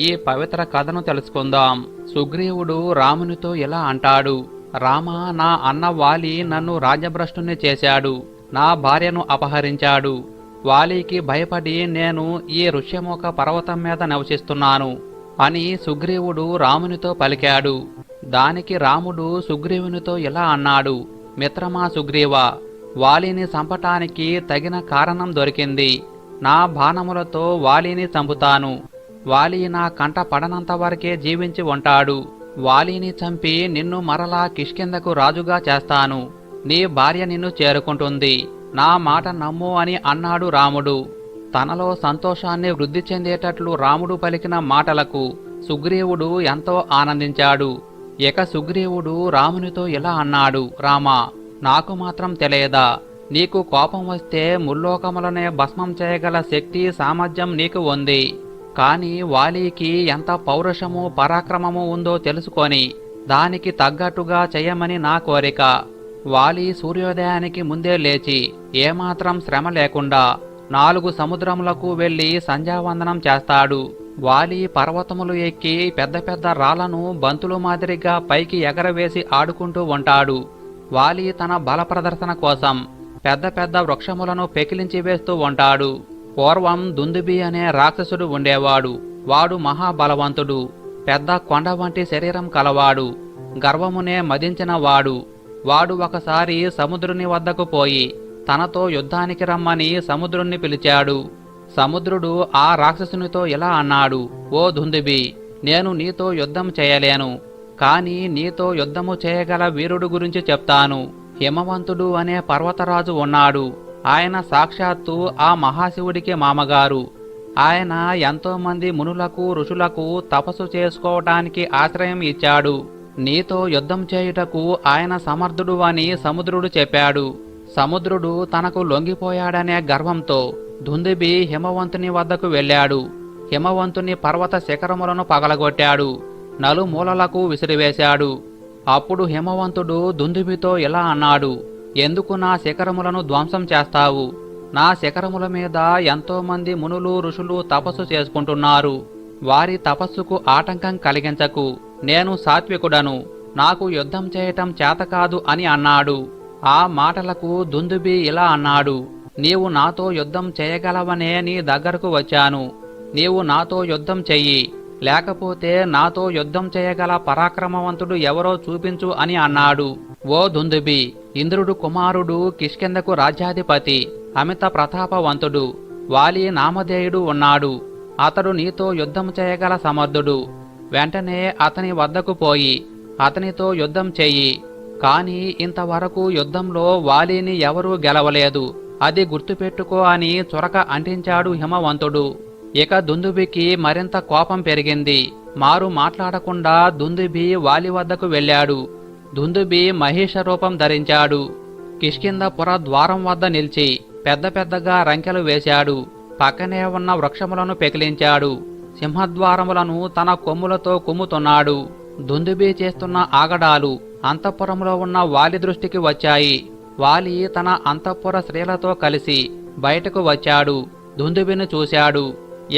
ఈ పవిత్ర కథను తెలుసుకుందాం. సుగ్రీవుడు రామునితో ఇలా అంటాడు, రామ, నా అన్న వాలి నన్ను రాజ్యభ్రష్టుని చేశాడు, నా భార్యను అపహరించాడు. వాలికి భయపడి నేను ఈ ఋష్యముఖ పర్వతం మీద నివసిస్తున్నాను అని సుగ్రీవుడు రామునితో పలికాడు. దానికి రాముడు సుగ్రీవునితో ఇలా అన్నాడు, మిత్రమా సుగ్రీవా, వాలిని చంపటానికి తగిన కారణం దొరికింది. నా బాణములతో వాలిని చంపుతాను. వాలి నా కంట పడనంత వరకే జీవించి ఉంటాడు. వాలిని చంపి నిన్ను మరలా కిష్కిందకు రాజుగా చేస్తాను. నీ భార్య నిన్ను చేరుకుంటుంది. నా మాట నమ్ము అని అన్నాడు రాముడు. తనలో సంతోషాన్ని వృద్ధి చెందేటట్లు రాముడు పలికిన మాటలకు సుగ్రీవుడు ఎంతో ఆనందించాడు. ఇక సుగ్రీవుడు రామునితో ఇలా అన్నాడు, రామా, నాకు మాత్రం తెలియదా, నీకు కోపం వస్తే ముల్లోకములనే భస్మం చేయగల శక్తి సామర్థ్యం నీకు ఉంది. కాని వాలికి ఎంత పౌరుషము పరాక్రమము ఉందో తెలుసుకొని దానికి తగ్గట్టుగా చెయ్యమని నా కోరిక. వాలి సూర్యోదయానికి ముందే లేచి ఏమాత్రం శ్రమ లేకుండా 4 సముద్రములకు వెళ్లి సంధ్యావందనం చేస్తాడు. వాలి పర్వతములు ఎక్కి పెద్ద పెద్ద రాళ్లను బంతులు మాదిరిగా పైకి ఎగరవేసి ఆడుకుంటూ ఉంటాడు. వాలి తన బల ప్రదర్శన కోసం పెద్ద పెద్ద వృక్షములను పెకిలించి వేస్తూ ఉంటాడు. పూర్వం దుందుబి అనే రాక్షసుడు ఉండేవాడు. వాడు మహాబలవంతుడు, పెద్ద కొండ వంటి శరీరం కలవాడు, గర్వమునే మదించిన వాడు. వాడు ఒకసారి సముద్రుని వద్దకు పోయి తనతో యుద్ధానికి రమ్మని సముద్రుణ్ణి పిలిచాడు. సముద్రుడు ఆ రాక్షసునితో ఇలా అన్నాడు, ఓ దుందుబి, నేను నీతో యుద్ధం చేయలేను, కాని నీతో యుద్ధము చేయగల వీరుడు గురించి చెప్తాను. హిమవంతుడు అనే పర్వతరాజు ఉన్నాడు. ఆయన సాక్షాత్తు ఆ మహాశివుడికి మామగారు. ఆయన ఎంతోమంది మునులకు ఋషులకు తపస్సు చేసుకోవటానికి ఆశ్రయం ఇచ్చాడు. నీతో యుద్ధం చేయుటకు ఆయన సమర్థుడు అని సముద్రుడు చెప్పాడు. సముద్రుడు తనకు లొంగిపోయాడనే గర్వంతో దుందుబి హిమవంతుని వద్దకు వెళ్ళాడు. హిమవంతుని పర్వత శిఖరములను పగలగొట్టాడు, నలుమూలలకు విసిరివేశాడు. అప్పుడు హిమవంతుడు దుందుబితో ఇలా అన్నాడు, ఎందుకు నా శిఖరములను ధ్వంసం చేస్తావు? నా శిఖరముల మీద ఎంతోమంది మునులు ఋషులు తపస్సు చేసుకుంటున్నారు. వారి తపస్సుకు ఆటంకం కలిగించకు. నేను సాత్వికుడను, నాకు యుద్ధం చేయటం చేతకాదు అని అన్నాడు. ఆ మాటలకు దుందుబి ఇలా అన్నాడు, నీవు నాతో యుద్ధం చేయగలవనే నీ దగ్గరకు వచ్చాను. నీవు నాతో యుద్ధం చెయ్యి, లేకపోతే నాతో యుద్ధం చేయగల పరాక్రమవంతుడు ఎవరో చూపించు అని అన్నాడు. ఓ దుందుబి, ఇంద్రుడు కుమారుడు, కిష్కింధకు రాజ్యాధిపతి, అమిత ప్రతాపవంతుడు, వాలి నామధేయుడు ఉన్నాడు. అతడు నీతో యుద్ధం చేయగల సమర్థుడు. వెంటనే అతని వద్దకు పోయి అతనితో యుద్ధం చెయ్యి. కాని ఇంతవరకు యుద్ధంలో వాలిని ఎవరూ గెలవలేదు, అది గుర్తుపెట్టుకో అని చురక అంటించాడు హిమవంతుడు. ఇక దుందుబికి మరింత కోపం పెరిగింది. మారు మాట్లాడకుండా దుందుబి వాలి వద్దకు వెళ్ళాడు. దుందుబి మహిష రూపం ధరించాడు. కిష్కింధపుర ద్వారం వద్ద నిలిచి పెద్ద పెద్దగా రంకెలు వేశాడు. పక్కనే ఉన్న వృక్షములను పెకిలించాడు. సింహద్వారములను తన కొమ్ములతో కుమ్ముతున్నాడు. దుందుబి చేస్తున్న ఆగడాలు అంతఃపురంలో ఉన్న వాలి దృష్టికి వచ్చాయి. వాలి తన అంతఃపుర స్త్రీలతో కలిసి బయటకు వచ్చాడు. దుందుబిని చూశాడు.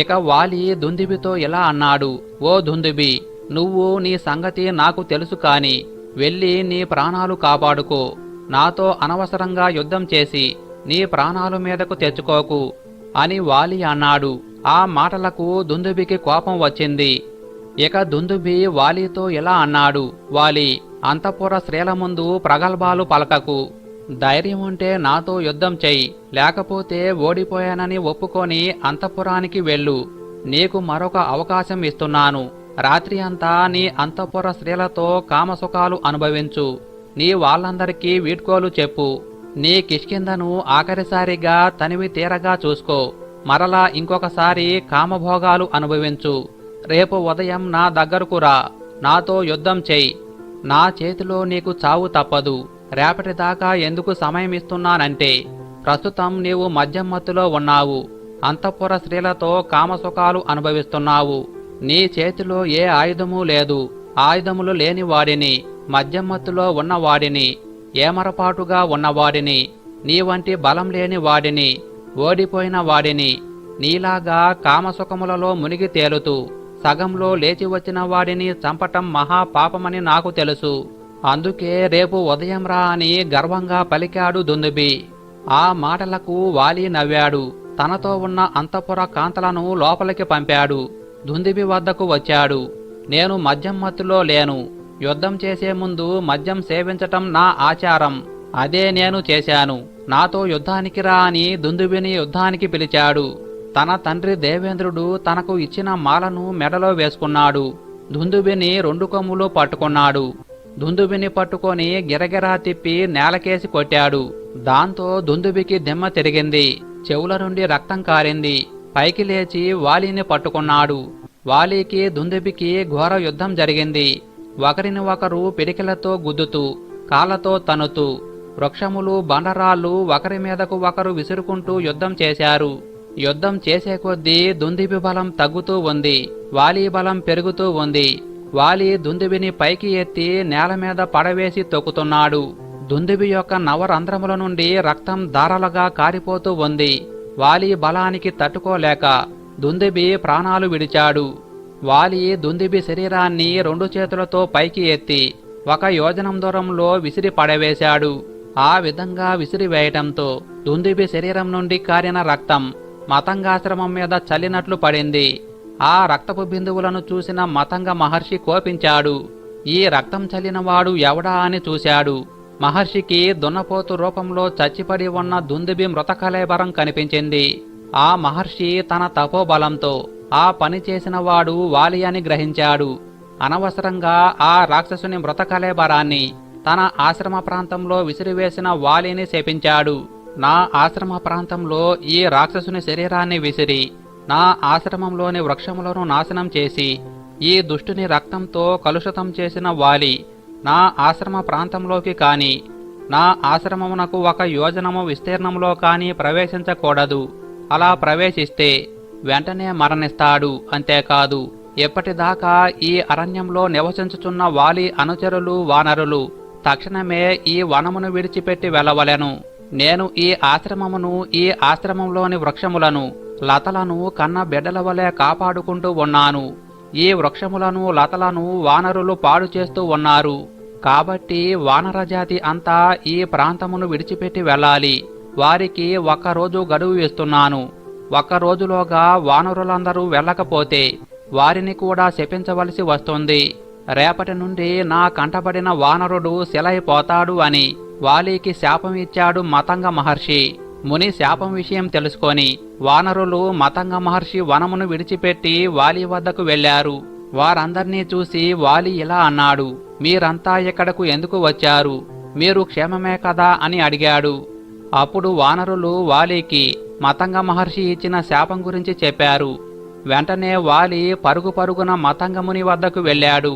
ఇక వాలి దుందుబితో ఇలా అన్నాడు, ఓ దుందుబి, నువ్వు నీ సంగతి నాకు తెలుసు, కాని వెళ్ళి నీ ప్రాణాలు కాపాడుకో. నాతో అనవసరంగా యుద్ధం చేసి నీ ప్రాణాలు మీదకు తెచ్చుకోకు అని వాలి అన్నాడు. ఆ మాటలకు దుందుబికి కోపం వచ్చింది. ఇక దుందుబి వాలితో ఇలా అన్నాడు, వాలి, అంతఃపుర స్త్రీల ముందు ప్రగల్భాలు పలకకు. ధైర్యం ఉంటే నాతో యుద్ధం చెయ్యి, లేకపోతే ఓడిపోయానని ఒప్పుకొని అంతఃపురానికి వెళ్ళు. నీకు మరొక అవకాశం ఇస్తున్నాను. రాత్రి అంతా నీ అంతఃపుర స్త్రీలతో కామసుఖాలు అనుభవించు. నీ వాళ్ళందరికీ వీడ్కోలు చెప్పు. నీ కిష్కింధను ఆఖరిసారిగా తనివి తీరగా చూసుకో. మరలా ఇంకొకసారి కామభోగాలు అనుభవించు. రేపు ఉదయం నా దగ్గరకు రా, నాతో యుద్ధం చెయ్యి. నా చేతిలో నీకు చావు తప్పదు. రేపటిదాకా ఎందుకు సమయం ఇస్తున్నానంటే, ప్రస్తుతం నీవు మద్యం మత్తులో ఉన్నావు, అంతఃపుర స్త్రీలతో కామసుఖాలు అనుభవిస్తున్నావు. నీ చేతిలో ఏ ఆయుధమూ లేదు. ఆయుధములు లేని వాడిని, మద్యం మత్తులో ఉన్నవాడిని, ఏమరపాటుగా ఉన్నవాడిని, నీ వంటి బలం లేని వాడిని, ఓడిపోయిన వాడిని, నీలాగా కామసుఖములలో మునిగి తేలుతూ సగంలో లేచి వచ్చిన వాడిని చంపటం మహాపాపమని నాకు తెలుసు. అందుకే రేపు ఉదయం రా అని గర్వంగా పలికాడు దుందుబి. ఆ మాటలకు వాలి నవ్వాడు. తనతో ఉన్న అంతఃపుర కాంతలను లోపలికి పంపాడు. దుందుబి వద్దకు వచ్చాడు. నేను మద్యం మత్తులో లేను. యుద్ధం చేసే ముందు మద్యం సేవించటం నా ఆచారం. అదే నేను చేశాను. నాతో యుద్ధానికి రా అని దుందుబిని యుద్ధానికి పిలిచాడు. తన తండ్రి దేవేంద్రుడు తనకు ఇచ్చిన మాలను మెడలో వేసుకున్నాడు. దుందుబిని రెండు కొమ్ములు పట్టుకున్నాడు. దుందుబిని పట్టుకొని గిరగిరా తిప్పి నేలకేసి కొట్టాడు. దాంతో దుందుబికి దిమ్మ తిరిగింది. చెవుల నుండి రక్తం కారింది. పైకి లేచి వాలిని పట్టుకున్నాడు. వాలికి దుందుబికి ఘోర యుద్ధం జరిగింది. ఒకరిని ఒకరు పిడికిలతో గుద్దుతూ, కాళ్ళతో తన్నుతూ, వృక్షములు బండరాళ్ళు ఒకరి మీదకు ఒకరు విసురుకుంటూ యుద్ధం చేశారు. యుద్ధం చేసే కొద్దీ దుందుబి బలం తగ్గుతూ ఉంది. వాలి బలం పెరుగుతూ ఉంది. వాలి దుందుబిని పైకి ఎత్తి నేల మీద పడవేసి తొక్కుతున్నాడు. దుందుబి యొక్క నవరంధ్రముల నుండి రక్తం ధారలుగా కారిపోతూ ఉంది. వాలి బలానికి తట్టుకోలేక దుందుబి ప్రాణాలు విడిచాడు. వాలి దుందుబి శరీరాన్ని రెండు చేతులతో పైకి ఎత్తి 1 యోజనం దూరంలో విసిరి పడవేశాడు. ఆ విధంగా విసిరివేయటంతో దుందుబి శరీరం నుండి కారిన రక్తం మతంగాశ్రమం మీద చల్లినట్లు పడింది. ఆ రక్తపు బిందువులను చూసిన మతంగ మహర్షి కోపించాడు. ఈ రక్తం చల్లినవాడు ఎవడా అని చూశాడు. మహర్షికి దున్నపోతు రూపంలో చచ్చిపడి ఉన్న దుందుబి మృతకళేబరం కనిపించింది. ఆ మహర్షి తన తపోబలంతో ఆ పని చేసిన వాడు వాలి అని గ్రహించాడు. అనవసరంగా ఆ రాక్షసుని మృతకళేబరాన్ని తన ఆశ్రమ ప్రాంతంలో విసిరివేసిన వాలిని శపించాడు. నా ఆశ్రమ ప్రాంతంలో ఈ రాక్షసుని శరీరాన్ని విసిరి నా ఆశ్రమంలోని వృక్షములను నాశనం చేసి ఈ దుష్టుని రక్తంతో కలుషితం చేసిన వాలి నా ఆశ్రమ ప్రాంతంలోకి కాని నా ఆశ్రమమునకు 1 యోజనము విస్తీర్ణంలో కాని ప్రవేశించకూడదు. అలా ప్రవేశిస్తే వెంటనే మరణిస్తాడు. అంతేకాదు, ఎప్పటిదాకా ఈ అరణ్యంలో నివసించుచున్న వాలి అనుచరులు వానరులు తక్షణమే ఈ వనమును విడిచిపెట్టి వెళ్ళవలెను. నేను ఈ ఆశ్రమమును, ఈ ఆశ్రమంలోని వృక్షములను, లతలను కన్న బిడ్డల వలె కాపాడుకుంటూ ఉన్నాను. ఈ వృక్షములను, లతలను వానరులు పాడు చేస్తూ ఉన్నారు. కాబట్టి వానరజాతి అంతా ఈ ప్రాంతమును విడిచిపెట్టి వెళ్ళాలి. వారికి 1 రోజు గడువు ఇస్తున్నాను. 1 రోజులోగా వానరులందరూ వెళ్ళకపోతే వారిని కూడా శపించవలసి వస్తుంది. రేపటి నుండి నా కంటబడిన వానరుడు శిలైపోతాడు అని వాలికి శాపం ఇచ్చాడు మతంగ మహర్షి. ముని శాపం విషయం తెలుసుకొని వానరులు మతంగ మహర్షి వనమును విడిచిపెట్టి వాలి వద్దకు వెళ్లారు. వారందర్నీ చూసి వాలి ఇలా అన్నాడు, మీరంతా ఇక్కడకు ఎందుకు వచ్చారు? మీరు క్షేమమే కదా అని అడిగాడు. అప్పుడు వానరులు వాలికి మతంగ మహర్షి ఇచ్చిన శాపం గురించి చెప్పారు. వెంటనే వాలి పరుగు పరుగున మతంగముని వద్దకు వెళ్ళాడు.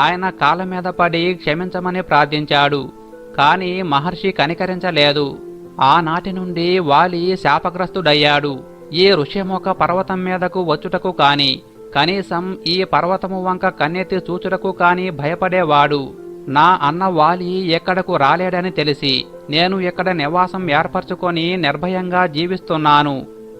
ఆయన కాళ్ళ మీద పడి క్షమించమని ప్రార్థించాడు. కాని మహర్షి కనికరించలేదు. ఆనాటి నుండి వాలి శాపగ్రస్తుడయ్యాడు. ఈ ఋష్యముఖ పర్వతం మీదకు వచ్చుటకు కాని, కనీసం ఈ పర్వతము వంక కన్నెత్తి చూచుటకు కాని భయపడేవాడు. నా అన్న వాలి ఎక్కడకు రాలేడని తెలిసి నేను ఇక్కడ నివాసం ఏర్పరచుకొని నిర్భయంగా జీవిస్తున్నాను.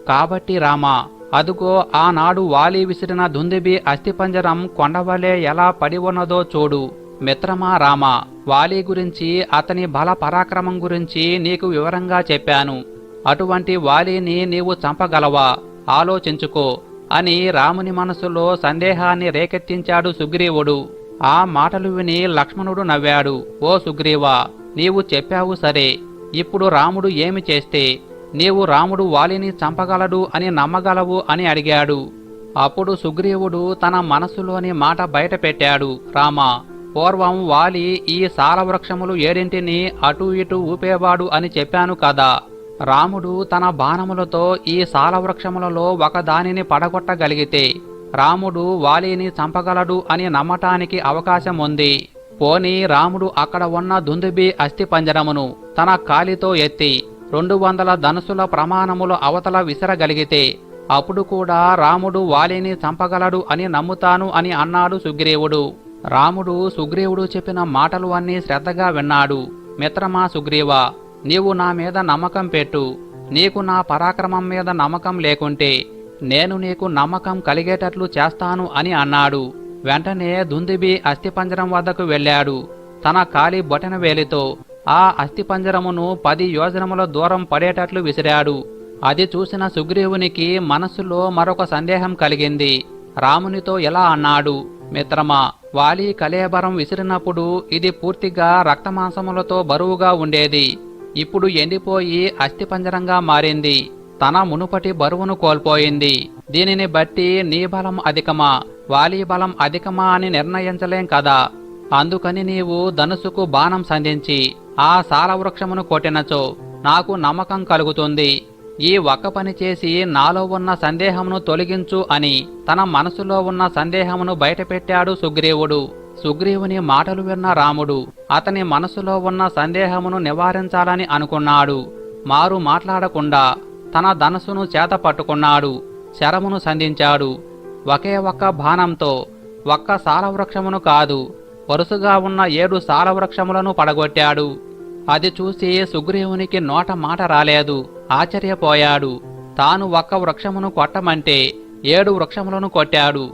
కాబట్టి రామా, అదుగో ఆనాడు వాలి విసిరిన దుందుబి అస్థిపంజరం కొండవలే ఎలా పడి ఉన్నదో చూడు. మిత్రమా రామా, వాలి గురించి, అతని బల పరాక్రమం గురించి నీకు వివరంగా చెప్పాను. అటువంటి వాలిని నీవు చంపగలవా? ఆలోచించుకో అని రాముని మనసులో సందేహాన్ని రేకెత్తించాడు సుగ్రీవుడు. ఆ మాటలు విని లక్ష్మణుడు నవ్వాడు. ఓ సుగ్రీవా, నీవు చెప్పావు సరే. ఇప్పుడు రాముడు ఏమి చేస్తే నీవు రాముడు వాలిని చంపగలడు అని నమ్మగలవు అని అడిగాడు. అప్పుడు సుగ్రీవుడు తన మనసులోని మాట బయట పెట్టాడు. రామా, పూర్వం వాలి ఈ సాలవృక్షములు 7 అటూ ఇటూ ఊపేవాడు అని చెప్పాను కదా. రాముడు తన బాణములతో ఈ సాలవృక్షములలో ఒకదానిని పడగొట్టగలిగితే రాముడు వాలిని చంపగలడు అని నమ్మటానికి అవకాశం ఉంది. పోనీ రాముడు అక్కడ ఉన్న దుందుబి అస్థిపంజరమును తన కాలితో ఎత్తి 200 ధనుసుల ప్రమాణములు అవతల విసరగలిగితే అప్పుడు కూడా రాముడు వాలిని చంపగలడు అని నమ్ముతాను అని అన్నాడు సుగ్రీవుడు. రాముడు సుగ్రీవుడు చెప్పిన మాటలు అన్నీ శ్రద్ధగా విన్నాడు. మిత్రమా సుగ్రీవా, నీవు నా మీద నమ్మకం పెట్టు. నీకు నా పరాక్రమం మీద నమ్మకం లేకుంటే నేను నీకు నమ్మకం కలిగేటట్లు చేస్తాను అని అన్నాడు. వెంటనే దుందుబి అస్థిపంజరం వద్దకు వెళ్ళాడు. తన కాలి బొటన వేలితో ఆ అస్థిపంజరమును 10 యోజనముల దూరం పడేటట్లు విసిరాడు. అది చూసిన సుగ్రీవునికి మనస్సులో మరొక సందేహం కలిగింది. రామునితో ఎలా అన్నాడు, మిత్రమా, వాలి కళేబరం విసిరినప్పుడు ఇది పూర్తిగా రక్తమాంసములతో బరువుగా ఉండేది. ఇప్పుడు ఎండిపోయి అస్థిపంజరంగా మారింది. తన మునుపటి బరువును కోల్పోయింది. దీనిని బట్టి నీ బలం అధికమా, వాలి బలం అధికమా అని నిర్ణయించలేం కదా. అందుకని నీవు ధనుసుకు బాణం సంధించి ఆ సాలవృక్షమును కొట్టినచో నాకు నమ్మకం కలుగుతుంది. ఈ ఒక్క పని చేసి నాలో ఉన్న సందేహమును తొలగించు అని తన మనసులో ఉన్న సందేహమును బయటపెట్టాడు సుగ్రీవుడు. సుగ్రీవుని మాటలు విన్న రాముడు అతని మనసులో ఉన్న సందేహమును నివారించాలని అనుకున్నాడు. మారు మాట్లాడకుండా తన ధనుసును చేత పట్టుకున్నాడు. శరమును సంధించాడు. ఒకే ఒక్క బాణంతో ఒక్క సాలవృక్షమును కాదు, వరుసగా ఉన్న 7 సాలవృక్షములను పడగొట్టాడు. అది చూసి సుగ్రీవునికి నోట మాట రాలేదు. ఆశ్చర్యపోయాడు. తాను ఒక్క వృక్షమును కొట్టమంటే 7 వృక్షములను కొట్టాడు.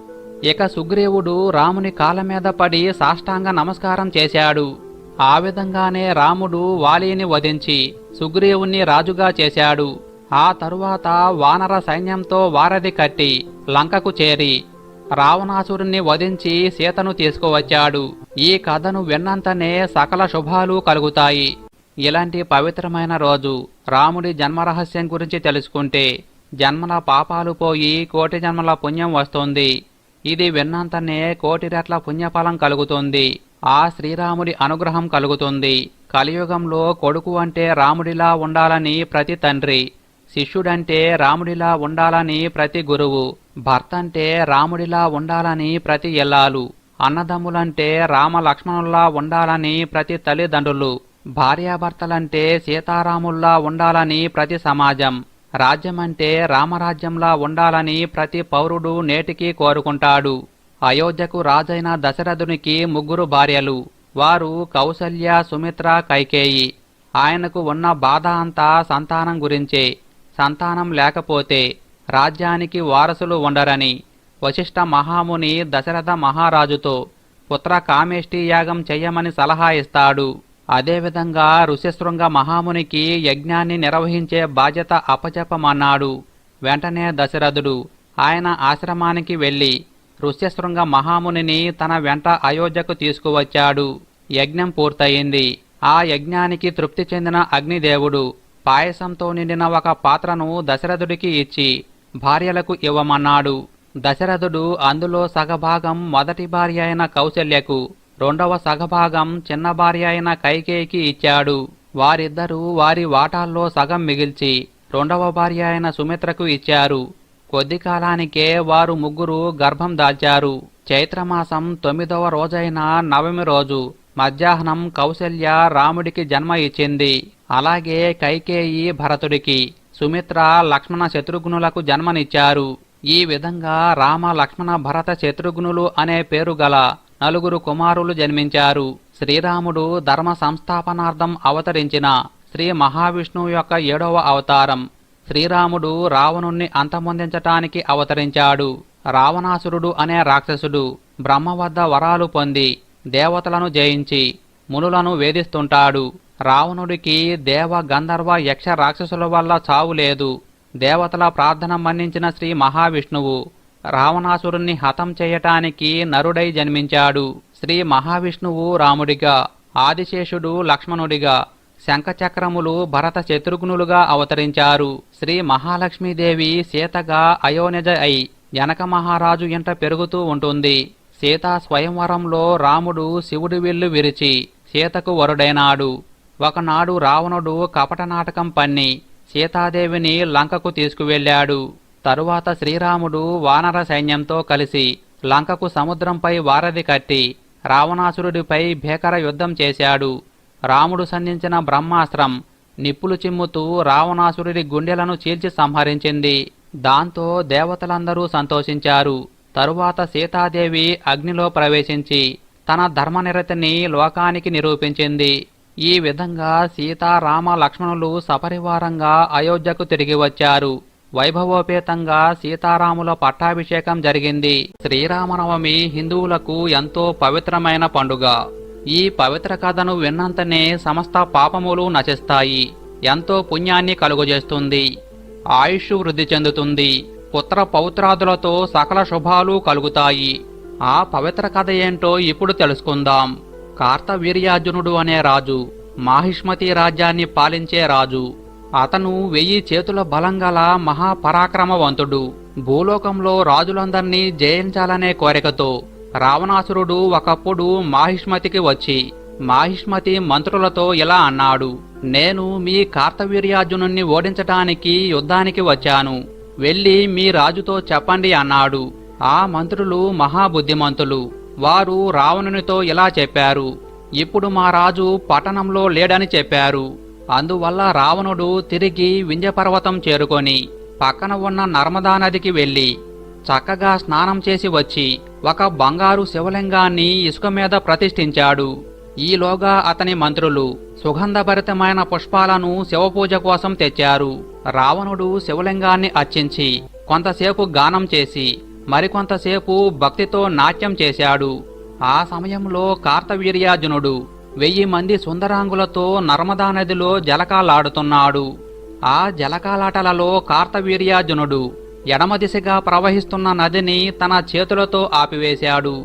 ఇక సుగ్రీవుడు రాముని కాళ్ళ మీద పడి సాష్టాంగ నమస్కారం చేశాడు. ఆ విధంగానే రాముడు వాలిని వధించి సుగ్రీవుణ్ణి రాజుగా చేశాడు. ఆ తరువాత వానర సైన్యంతో వారధి కట్టి లంకకు చేరి రావణాసురుణ్ణి వధించి సీతను తీసుకువచ్చాడు. ఈ కథను విన్నంతనే సకల శుభాలు కలుగుతాయి. ఇలాంటి పవిత్రమైన రోజు రాముడి జన్మరహస్యం గురించి తెలుసుకుంటే జన్మల పాపాలు పోయి కోటి జన్మల పుణ్యం వస్తుంది. ఇది విన్నంతనే కోటి రెట్ల పుణ్యఫలం కలుగుతుంది. ఆ శ్రీరాముడి అనుగ్రహం కలుగుతుంది. కలియుగంలో కొడుకు అంటే రాముడిలా ఉండాలని ప్రతి తండ్రి, శిష్యుడంటే రాముడిలా ఉండాలని ప్రతి గురువు, భర్త అంటే రాముడిలా ఉండాలని ప్రతి ఇల్లాలు, అన్నదమ్ములంటే రామ లక్ష్మణుల్లా ఉండాలని ప్రతి తల్లిదండ్రులు, భార్యాభర్తలంటే సీతారాముల్లా ఉండాలని ప్రతి సమాజం, రాజ్యమంటే రామరాజ్యంలా ఉండాలని ప్రతి పౌరుడు నేటికీ కోరుకుంటాడు. అయోధ్యకు రాజైన దశరథునికి 3 భార్యలు. వారు కౌసల్య, సుమిత్ర, కైకేయి. ఆయనకు ఉన్న బాధ అంతా సంతానం గురించే. సంతానం లేకపోతే రాజ్యానికి వారసులు ఉండరని వశిష్ఠ మహాముని దశరథ మహారాజుతో పుత్ర కామేష్టి యాగం చెయ్యమని సలహా ఇస్తాడు. అదేవిధంగా ఋష్యశృంగ మహామునికి యజ్ఞాన్ని నిర్వహించే బాధ్యత అప్పచెప్పమన్నాడు. వెంటనే దశరథుడు ఆయన ఆశ్రమానికి వెళ్లి ఋష్యశృంగ మహామునిని తన వెంట అయోధ్యకు తీసుకువచ్చాడు. యజ్ఞం పూర్తయింది. ఆ యజ్ఞానికి తృప్తి చెందిన అగ్నిదేవుడు పాయసంతో నిండిన ఒక పాత్రను దశరథుడికి ఇచ్చి భార్యలకు ఇవ్వమన్నాడు. దశరథుడు అందులో సగభాగం మొదటి భార్య అయిన కౌసల్యకు, రెండవ సగభాగం చిన్న భార్య అయిన కైకేయికి ఇచ్చాడు. వారిద్దరూ వారి వాటాల్లో సగం మిగిల్చి రెండవ భార్య అయిన సుమిత్రకు ఇచ్చారు. కొద్ది కాలానికే వారు 3 గర్భం దాల్చారు. చైత్రమాసం 9వ రోజైన నవమి రోజు మధ్యాహ్నం కౌసల్య రాముడికి జన్మ ఇచ్చింది. అలాగే కైకేయి భరతుడికి, సుమిత్ర లక్ష్మణ శత్రుఘ్నులకు జన్మనిచ్చారు. ఈ విధంగా రామ లక్ష్మణ భరత శత్రుఘ్నులు అనే పేరు గల 4 కుమారులు జన్మించారు. శ్రీరాముడు ధర్మ సంస్థాపనార్థం అవతరించిన శ్రీ మహావిష్ణువు యొక్క 7వ అవతారం. శ్రీరాముడు రావణుణ్ణి అంతమొందించటానికి అవతరించాడు. రావణాసురుడు అనే రాక్షసుడు బ్రహ్మ వద్ద వరాలు పొంది దేవతలను జయించి మునులను వేధిస్తుంటాడు. రావణుడికి దేవ గంధర్వ యక్ష రాక్షసుల వల్ల చావు లేదు. దేవతల ప్రార్థన మన్నించిన శ్రీ మహావిష్ణువు రావణాసురుణ్ణి హతం చేయటానికి నరుడై జన్మించాడు. శ్రీ మహావిష్ణువు రాముడిగా, ఆదిశేషుడు లక్ష్మణుడిగా, శంఖచక్రములు భరత శత్రుఘ్నులుగా అవతరించారు. శ్రీ మహాలక్ష్మీదేవి సీతగా అయోనిజ అయి జనక మహారాజు ఇంట పెరుగుతూ ఉంటుంది. సీతా స్వయంవరంలో రాముడు శివుడి విల్లు విరిచి సీతకు వరుడైనాడు. ఒకనాడు రావణుడు కపట నాటకం పన్ని సీతాదేవిని లంకకు తీసుకువెళ్లాడు. తరువాత శ్రీరాముడు వానర సైన్యంతో కలిసి లంకకు సముద్రంపై వారధి కట్టి రావణాసురుడిపై భీకర యుద్ధం చేశాడు. రాముడు సంధించిన బ్రహ్మాస్త్రం నిప్పులు చిమ్ముతూ రావణాసురుడి గుండెలను చీల్చి సంహరించింది. దాంతో దేవతలందరూ సంతోషించారు. తరువాత సీతాదేవి అగ్నిలో ప్రవేశించి తన ధర్మనిరతిని లోకానికి నిరూపించింది. ఈ విధంగా సీత, రామ, లక్ష్మణులు సపరివారంగా అయోధ్యకు తిరిగి వచ్చారు. వైభవోపేతంగా సీతారాముల పట్టాభిషేకం జరిగింది. శ్రీరామనవమి హిందువులకు ఎంతో పవిత్రమైన పండుగ. ఈ పవిత్ర కథను విన్నంతనే సమస్త పాపములు నశిస్తాయి. ఎంతో పుణ్యాన్ని కలుగజేస్తుంది. ఆయుష్ వృద్ధి చెందుతుంది. పుత్ర పౌత్రాదులతో సకల శుభాలు కలుగుతాయి. ఆ పవిత్ర కథ ఏంటో ఇప్పుడు తెలుసుకుందాం. కార్తవీర్యార్జునుడు అనే రాజు మాహిష్మతి రాజ్యాన్ని పాలించే రాజు. అతను 1000 చేతుల బలంగల మహాపరాక్రమవంతుడు. భూలోకంలో రాజులందర్నీ జయించాలనే కోరికతో రావణాసురుడు ఒకప్పుడు మాహిష్మతికి వచ్చి మాహిష్మతి మంత్రులతో ఇలా అన్నాడు: నేను మీ కార్తవీర్యార్జునుణ్ణి ఓడించటానికి యుద్ధానికి వచ్చాను. వెళ్ళి మీ రాజుతో చెప్పండి అన్నాడు. ఆ మంత్రులు మహాబుద్ధిమంతులు. వారు రావణునితో ఇలా చెప్పారు: ఇప్పుడు మా రాజు పట్టణంలో లేడని చెప్పారు. అందువల్ల రావణుడు తిరిగి వింధ్యపర్వతం చేరుకొని పక్కన ఉన్న నర్మదా నదికి వెళ్లి చక్కగా స్నానం చేసి వచ్చి ఒక బంగారు శివలింగాన్ని ఇసుక మీద ప్రతిష్ఠించాడు. ఈలోగా అతని మంత్రులు సుగంధభరితమైన పుష్పాలను శివపూజ కోసం తెచ్చారు. రావణుడు శివలింగాన్ని అర్చించి కొంతసేపు గానం చేసి మరికొంతసేపు భక్తితో నాట్యం చేశాడు. ఆ సమయంలో కార్తవీర్యార్జునుడు 1000 మంది సుందరాంగులతో నర్మదా నదిలో జలకాలాడుతున్నాడు. ఆ జలకాలాటలలో కార్తవీర్యార్జునుడు ఎడమ దిశగా ప్రవహిస్తున్న నదిని తన చేతులతో ఆపివేశాడు.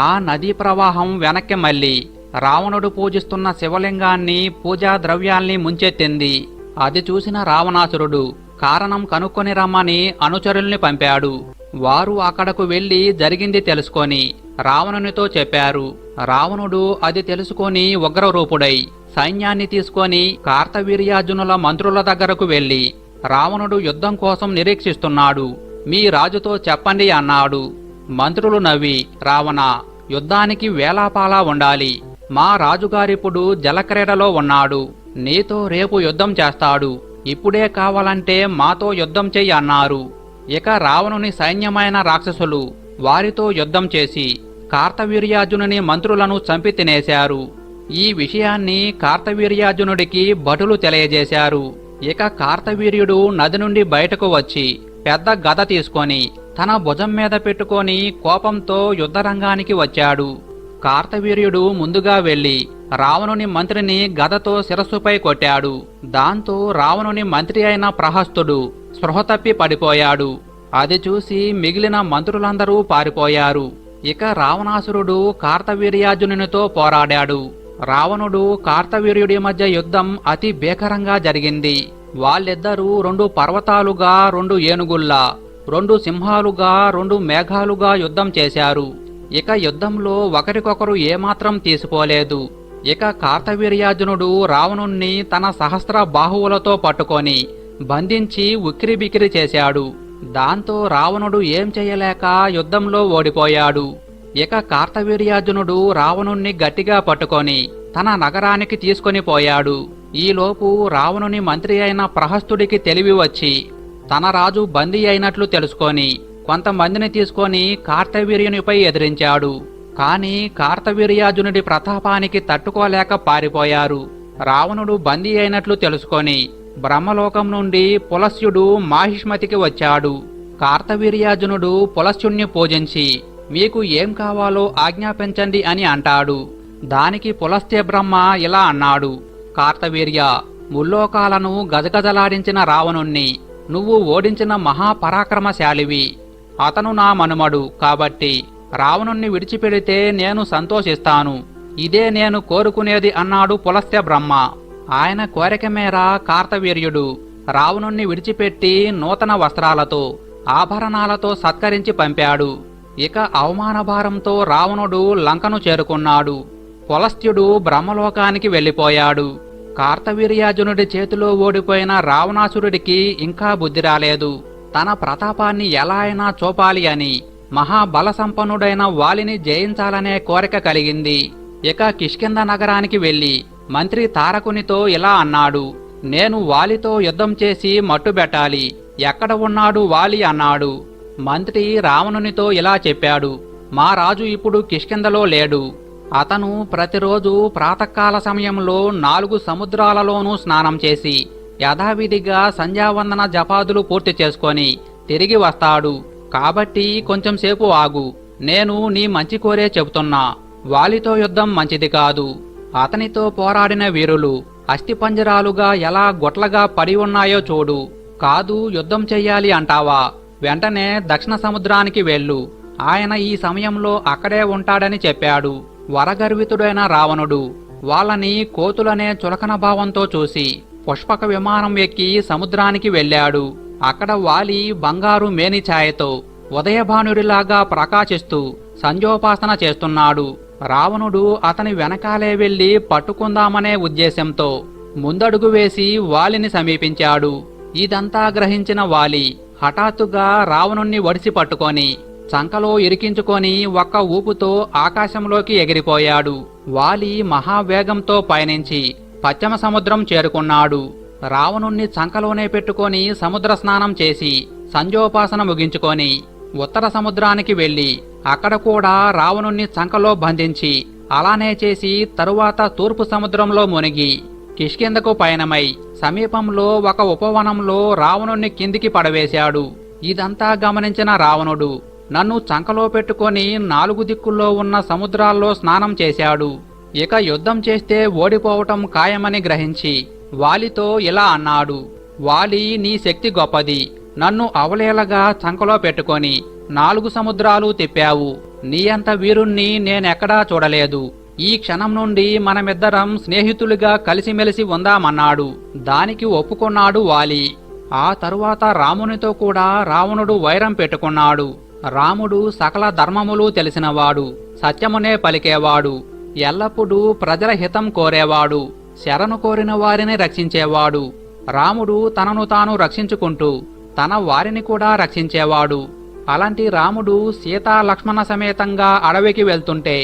ఆ నదీ ప్రవాహం వెనక్కి మళ్ళీ రావణుడు పూజిస్తున్న శివలింగాన్ని, పూజా ద్రవ్యాల్ని ముంచెత్తింది. అది చూసిన రావణాసురుడు కారణం కనుక్కొని రమ్మని అనుచరుల్ని పంపాడు. వారు అక్కడకు వెళ్లి జరిగింది తెలుసుకొని రావణునితో చెప్పారు. రావణుడు అది తెలుసుకొని ఉగ్రరూపుడై సైన్యాన్ని తీసుకొని కార్తవీర్యార్జునుల మంత్రుల దగ్గరకు వెళ్లి రావణుడు యుద్ధం కోసం నిరీక్షిస్తున్నాడు, మీ రాజుతో చెప్పండి అన్నాడు. మంత్రులు నవ్వి, రావణ, యుద్ధానికి వేలాపాలా ఉండాలి. మా రాజుగారిప్పుడు జలక్రీడలో ఉన్నాడు. నీతో రేపు యుద్ధం చేస్తాడు. ఇప్పుడే కావాలంటే మాతో యుద్ధం చెయ్యి అన్నారు. ఇక రావణుని సైన్యమైన రాక్షసులు వారితో యుద్ధం చేసి కార్తవీర్యార్జునుని మంత్రులను చంపి తినేశారు. ఈ విషయాన్ని కార్తవీర్యార్జునుడికి భటులు తెలియజేశారు. ఇక కార్తవీర్యుడు నది నుండి బయటకు వచ్చి పెద్ద గద తీసుకొని తన భుజం మీద పెట్టుకొని కోపంతో యుద్ధరంగానికి వచ్చాడు. కార్తవీర్యుడు ముందుగా వెళ్లి రావణుని మంత్రిని గదతో శిరస్సుపై కొట్టాడు. దాంతో రావణుని మంత్రి అయిన ప్రహస్తుడు స్పృహ తప్పి పడిపోయాడు. అది చూసి మిగిలిన మంత్రులందరూ పారిపోయారు. ఇక రావణాసురుడు కార్తవీర్యార్జునునితో పోరాడాడు. రావణుడు కార్తవీర్యుడి మధ్య యుద్ధం అతి భీకరంగా జరిగింది. వాళ్ళిద్దరూ 2 పర్వతాలుగా, 2 ఏనుగుల్లా, 2 సింహాలుగా, 2 మేఘాలుగా యుద్ధం చేశారు. ఇక యుద్ధంలో ఒకరికొకరు ఏమాత్రం తీసిపోలేదు. ఇక కార్తవీర్యార్జునుడు రావణుణ్ణి తన సహస్ర బాహువులతో పట్టుకొని బంధించి ఉక్కిరిబిక్కిరి చేశాడు. దాంతో రావణుడు ఏం చేయలేక యుద్ధంలో ఓడిపోయాడు. ఇక కార్తవీర్యార్జునుడు రావణుణ్ణి గట్టిగా పట్టుకొని తన నగరానికి తీసుకొని పోయాడు. ఈలోపు రావణుని మంత్రి అయిన ప్రహస్తుడికి తెలివి వచ్చి తన రాజు బందీ అయినట్లు తెలుసుకొని కొంతమందిని తీసుకొని కార్తవీర్యునిపై ఎదిరించాడు. కాని కార్తవీర్యార్జునుడి ప్రతాపానికి తట్టుకోలేక పారిపోయారు. రావణుడు బందీ అయినట్లు తెలుసుకొని బ్రహ్మలోకం నుండి పులస్త్యుడు మాహిష్మతికి వచ్చాడు. కార్తవీర్యార్జునుడు పులస్త్యుణ్ణి పూజించి మీకు ఏం కావాలో ఆజ్ఞాపించండి అని అంటాడు. దానికి పులస్త్య బ్రహ్మ ఇలా అన్నాడు, కార్తవీర్య, ముల్లోకాలను గజగజలాడించిన రావణుణ్ణి నువ్వు ఓడించిన మహాపరాక్రమశాలివి. అతను నా మనుమడు కాబట్టి రావణుణ్ణి విడిచిపెడితే నేను సంతోషిస్తాను. ఇదే నేను కోరుకునేది అన్నాడు పులస్త్య బ్రహ్మ. ఆయన కోరిక మేర కార్తవీర్యుడు రావణుణ్ణి విడిచిపెట్టి నూతన వస్త్రాలతో, ఆభరణాలతో సత్కరించి పంపాడు. ఇక అవమానభారంతో రావణుడు లంకను చేరుకున్నాడు. పులస్త్యుడు బ్రహ్మలోకానికి వెళ్లిపోయాడు. కార్తవీర్యార్జునుడి చేతిలో ఓడిపోయిన రావణాసురుడికి ఇంకా బుద్ధి రాలేదు. తన ప్రతాపాన్ని ఎలా అయినా చూపాలి అని మహాబలసంపన్నుడైన వాలిని జయించాలనే కోరిక కలిగింది. ఇక కిష్కింద నగరానికి వెళ్లి మంత్రి తారకునితో ఇలా అన్నాడు, నేను వాలితో యుద్ధం చేసి మట్టుబెట్టాలి. ఎక్కడ ఉన్నాడు వాలి అన్నాడు. మంత్రి రావణునితో ఇలా చెప్పాడు, మా రాజు ఇప్పుడు కిష్కిందలో లేడు. అతను ప్రతిరోజు ప్రాతకాల సమయంలో 4 సముద్రాలలోనూ స్నానం చేసి యథావిధిగా సంధ్యావందన జపాదులు పూర్తి చేసుకొని తిరిగి వస్తాడు. కాబట్టి కొంచెం సేపు ఆగు. నేను నీ మంచి కోరే చెబుతున్నా. వాలితో యుద్ధం మంచిది కాదు. అతనితో పోరాడిన వీరులు అస్థిపంజరాలుగా ఎలా గొట్లగా పడి ఉన్నాయో చూడు. కాదు యుద్ధం చెయ్యాలి అంటావా? వెంటనే దక్షిణ సముద్రానికి వెళ్ళు. ఆయన ఈ సమయంలో అక్కడే ఉంటాడని చెప్పాడు. వరగర్వితుడైన రావణుడు వాళ్ళని కోతులనే చులకన భావంతో చూసి పుష్పక విమానం ఎక్కి సముద్రానికి వెళ్ళాడు. అక్కడ వాలి బంగారు మేనిఛాయతో ఉదయభానుడిలాగా ప్రకాశిస్తూ సంజోపాసన చేస్తున్నాడు. రావణుడు అతని వెనకాలే వెళ్లి పట్టుకుందామనే ఉద్దేశంతో ముందడుగు వేసి వాలిని సమీపించాడు. ఇదంతా గ్రహించిన వాలి హఠాత్తుగా రావణుణ్ణి వడిసి పట్టుకొని చంకలో ఇరికించుకొని ఒక్క ఊపుతో ఆకాశంలోకి ఎగిరిపోయాడు. వాలి మహావేగంతో పయనించి పశ్చిమ సముద్రం చేరుకున్నాడు. రావణుణ్ణి చంకలోనే పెట్టుకొని సముద్ర స్నానం చేసి సంజోపాసన ముగించుకొని ఉత్తర సముద్రానికి వెళ్లి అక్కడ కూడా రావణుణ్ణి చంకలో బంధించి అలానే చేసి తరువాత తూర్పు సముద్రంలో మునిగి కిష్కిందకు పయనమై సమీపంలో ఒక ఉపవనంలో రావణుణ్ణి కిందికి పడవేశాడు. ఇదంతా గమనించిన రావణుడు నన్ను చంకలో పెట్టుకొని 4 దిక్కుల్లో ఉన్న సముద్రాల్లో స్నానం చేశాడు. ఇక యుద్ధం చేస్తే ఓడిపోవటం ఖాయమని గ్రహించి వాలితో ఇలా అన్నాడు: వాలి, నీ శక్తి గొప్పది. నన్ను అవలేలగా చంకలో పెట్టుకొని 4 సముద్రాలు తిప్పావు. నీ అంత వీరుణ్ణి నేనెక్కడా చూడలేదు. ఈ క్షణం నుండి మనమిద్దరం స్నేహితులుగా కలిసిమెలిసి ఉందామన్నాడు. దానికి ఒప్పుకున్నాడు వాలి. ఆ తరువాత రామునితో కూడా రావణుడు వైరం పెట్టుకున్నాడు. రాముడు సకల ధర్మములు తెలిసినవాడు, సత్యమునే పలికేవాడు, ఎల్లప్పుడూ ప్రజల హితం కోరేవాడు, శరణు కోరిన వారిని రక్షించేవాడు. రాముడు తనను తాను రక్షించుకుంటూ తన వారిని కూడా రక్షించేవాడు. అలాంటి రాముడు సీతా లక్ష్మణ సమేతంగా అడవికి వెళ్తుంటే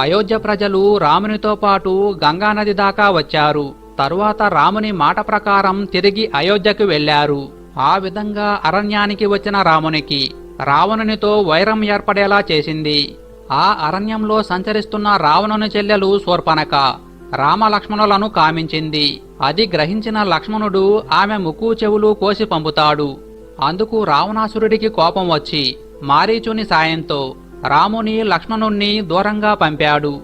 అయోధ్య ప్రజలు రామునితో పాటు గంగానది దాకా వచ్చారు. తరువాత రాముని మాట ప్రకారం తిరిగి అయోధ్యకు వెళ్లారు. ఆ విధంగా అరణ్యానికి వచ్చిన రామునికి రావణునితో వైరం ఏర్పడేలా చేసింది. ఆ అరణ్యంలో సంచరిస్తున్న రావణుని చెల్లెలు శూర్పణఖ రామలక్ష్మణులను కామించింది. అది గ్రహించిన లక్ష్మణుడు ఆమె ముక్కు చెవులు కోసి పంపుతాడు. అందుకు రావణాసురుడికి కోపం వచ్చి మారీచుని సాయంతో రాముని లక్ష్మణుణ్ణి దూరంగా పంపాడు.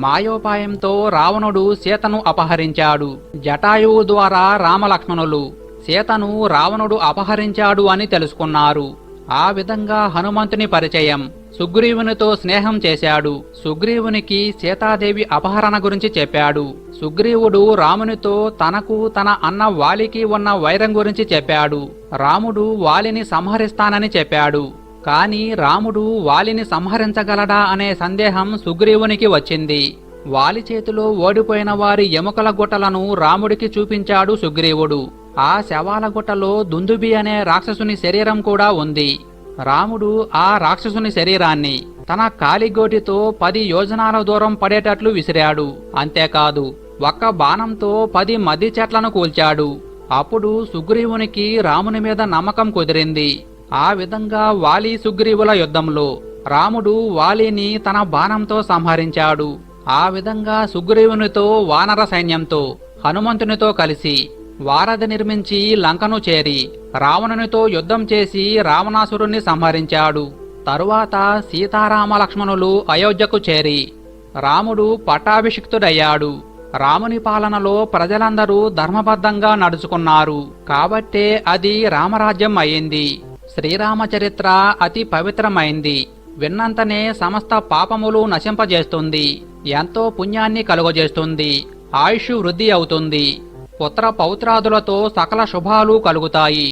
మాయోపాయంతో రావణుడు సీతను అపహరించాడు. జటాయువు ద్వారా రామలక్ష్మణులు సీతను రావణుడు అపహరించాడు అని తెలుసుకున్నారు. ఆ విధంగా హనుమంతుని పరిచయం. సుగ్రీవునితో స్నేహం చేశాడు. సుగ్రీవునికి సీతాదేవి అపహరణ గురించి చెప్పాడు. సుగ్రీవుడు రామునితో తనకు తన అన్న వాలికి ఉన్న వైరం గురించి చెప్పాడు. రాముడు వాలిని సంహరిస్తానని చెప్పాడు. కాని రాముడు వాలిని సంహరించగలడా అనే సందేహం సుగ్రీవునికి వచ్చింది. వాలి చేతిలో ఓడిపోయిన వారి ఎముకల గుట్టలను రాముడికి చూపించాడు సుగ్రీవుడు. ఆ శవాల గుట్టలో దుందుబి అనే రాక్షసుని శరీరం కూడా ఉంది. రాముడు ఆ రాక్షసుని శరీరాన్ని తన కాలిగోటితో 10 యోజనాల దూరం పడేటట్లు విసిరాడు. అంతేకాదు, ఒక్క బాణంతో 10 మద్ది చెట్లను కూల్చాడు. అప్పుడు సుగ్రీవునికి రాముని మీద నమ్మకం కుదిరింది. ఆ విధంగా వాలి సుగ్రీవుల యుద్ధంలో రాముడు వాలిని తన బాణంతో సంహరించాడు. ఆ విధంగా సుగ్రీవునితో వానర సైన్యంతో హనుమంతునితో కలిసి వారధి నిర్మించి లంకను చేరి రావణునితో యుద్ధం చేసి రావణాసురుణ్ణి సంహరించాడు. తరువాత సీతారామ లక్ష్మణులు అయోధ్యకు చేరి రాముడు పట్టాభిషిక్తుడయ్యాడు. రాముని పాలనలో ప్రజలందరూ ధర్మబద్ధంగా నడుచుకున్నారు. కాబట్టే అది రామరాజ్యం అయింది. శ్రీరామచరిత్ర అతి పవిత్రమైంది. విన్నంతనే సమస్త పాపములు నశింపజేస్తుంది. ఎంతో పుణ్యాన్ని కలుగజేస్తుంది. ఆయుష్ వృద్ధి అవుతుంది. పుత్ర పౌత్రాదులతో సకల శుభాలు కలుగుతాయి.